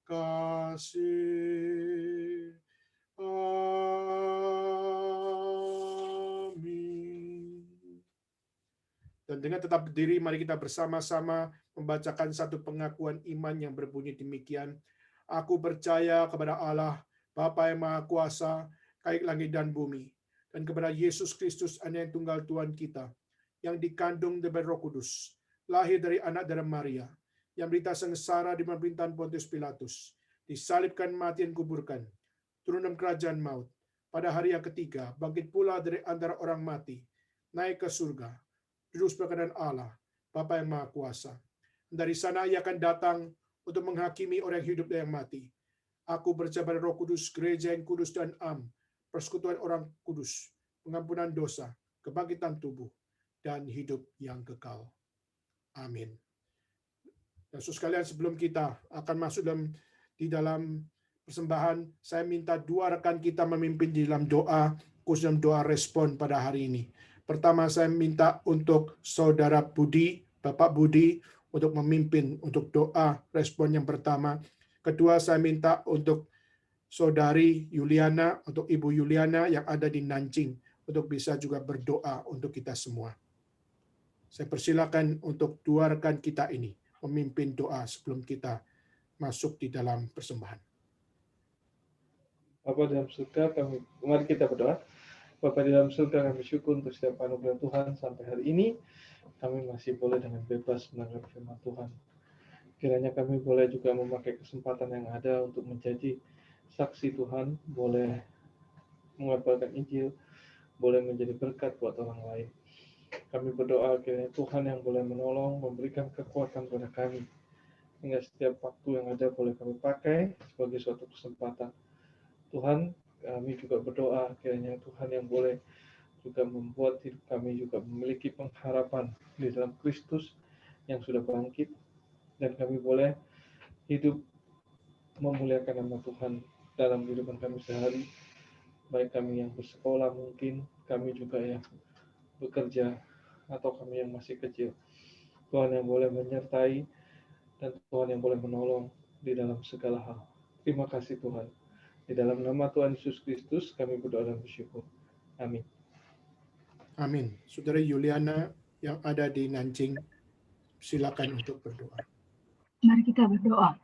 kasih. Amin. Dan dengan tetap berdiri, mari kita bersama-sama membacakan satu pengakuan iman yang berbunyi demikian. Aku percaya kepada Allah, Bapa yang Maha Kuasa, Kait langit dan bumi, dan kepada Yesus Kristus, Anak yang tunggal Tuhan kita, yang dikandung dari Roh Kudus, lahir dari anak darah Maria, yang berita sengsara di pemerintahan Pontius Pilatus, disalibkan, mati dan kuburkan, turun dalam kerajaan maut, pada hari yang ketiga bangkit pula dari antara orang mati, naik ke surga, duduk sebelah kanan Allah, Bapa yang Maha Kuasa. Dari sana Ia akan datang untuk menghakimi orang yang hidup dan yang mati. Aku percaya pada Roh Kudus, gereja yang kudus dan am, persekutuan orang kudus, pengampunan dosa, kebangkitan tubuh, dan hidup yang kekal. Amin. Dan saudara sekalian, sebelum kita akan masuk di dalam persembahan, saya minta dua rekan kita memimpin di dalam doa, khusus dalam doa respon pada hari ini. Pertama, saya minta untuk Saudara Budi, Bapak Budi, untuk memimpin untuk doa respon yang pertama. Kedua, saya minta untuk Saudari Yuliana, untuk Ibu Yuliana yang ada di Nanjing, untuk bisa juga berdoa untuk kita semua. Saya persilakan untuk dua rekan kita ini memimpin doa sebelum kita masuk di dalam persembahan. Bapa dalam surga, mari kita berdoa. Bapa di dalam surga, kami syukur untuk setiap anugerah Tuhan sampai hari ini. Kami masih boleh dengan bebas menanggapi firman Tuhan. Kiranya kami boleh juga memakai kesempatan yang ada untuk menjadi saksi Tuhan, boleh mengabarkan Injil, boleh menjadi berkat buat orang lain. Kami berdoa kiranya Tuhan yang boleh menolong, memberikan kekuatan kepada kami, hingga setiap waktu yang ada boleh kami pakai sebagai suatu kesempatan. Tuhan, kami juga berdoa kiranya Tuhan yang boleh juga membuat hidup kami juga memiliki pengharapan di dalam Kristus yang sudah bangkit, dan kami boleh hidup memuliakan nama Tuhan dalam kehidupan kami sehari, baik kami yang bersekolah mungkin, kami juga yang bekerja, atau kami yang masih kecil. Tuhan yang boleh menyertai, dan Tuhan yang boleh menolong di dalam segala hal. Terima kasih Tuhan. Di dalam nama Tuhan Yesus Kristus kami berdoa dan bersyukur. Amin. Amin. Saudara Yuliana yang ada di Nanjing, silakan untuk berdoa. Mari kita berdoa.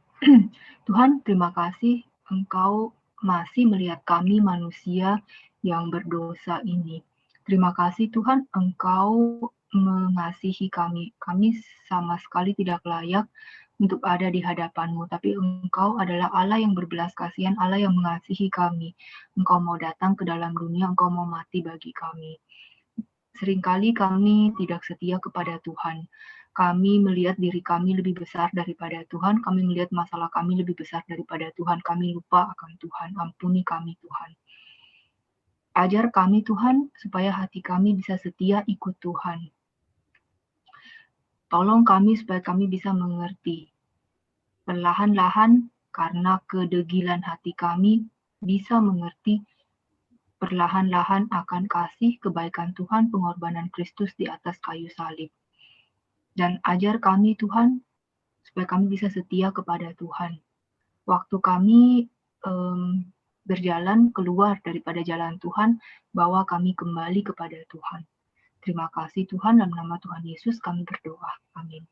Tuhan, terima kasih Engkau masih melihat kami manusia yang berdosa ini. Terima kasih Tuhan, Engkau mengasihi kami. Kami sama sekali tidak layak untuk ada di hadapan-Mu, tapi Engkau adalah Allah yang berbelas kasihan, Allah yang mengasihi kami. Engkau mau datang ke dalam dunia, Engkau mau mati bagi kami. Seringkali kami tidak setia kepada Tuhan. Kami melihat diri kami lebih besar daripada Tuhan. Kami melihat masalah kami lebih besar daripada Tuhan. Kami lupa akan Tuhan. Ampuni kami, Tuhan. Ajar kami, Tuhan, supaya hati kami bisa setia ikut Tuhan. Tolong kami supaya kami bisa mengerti. Perlahan-lahan, karena kedegilan hati kami, bisa mengerti perlahan-lahan akan kasih kebaikan Tuhan, pengorbanan Kristus di atas kayu salib. Dan ajar kami Tuhan, supaya kami bisa setia kepada Tuhan. Waktu kami berjalan keluar daripada jalan Tuhan, bawa kami kembali kepada Tuhan. Terima kasih Tuhan, dalam nama Tuhan Yesus kami berdoa. Amin.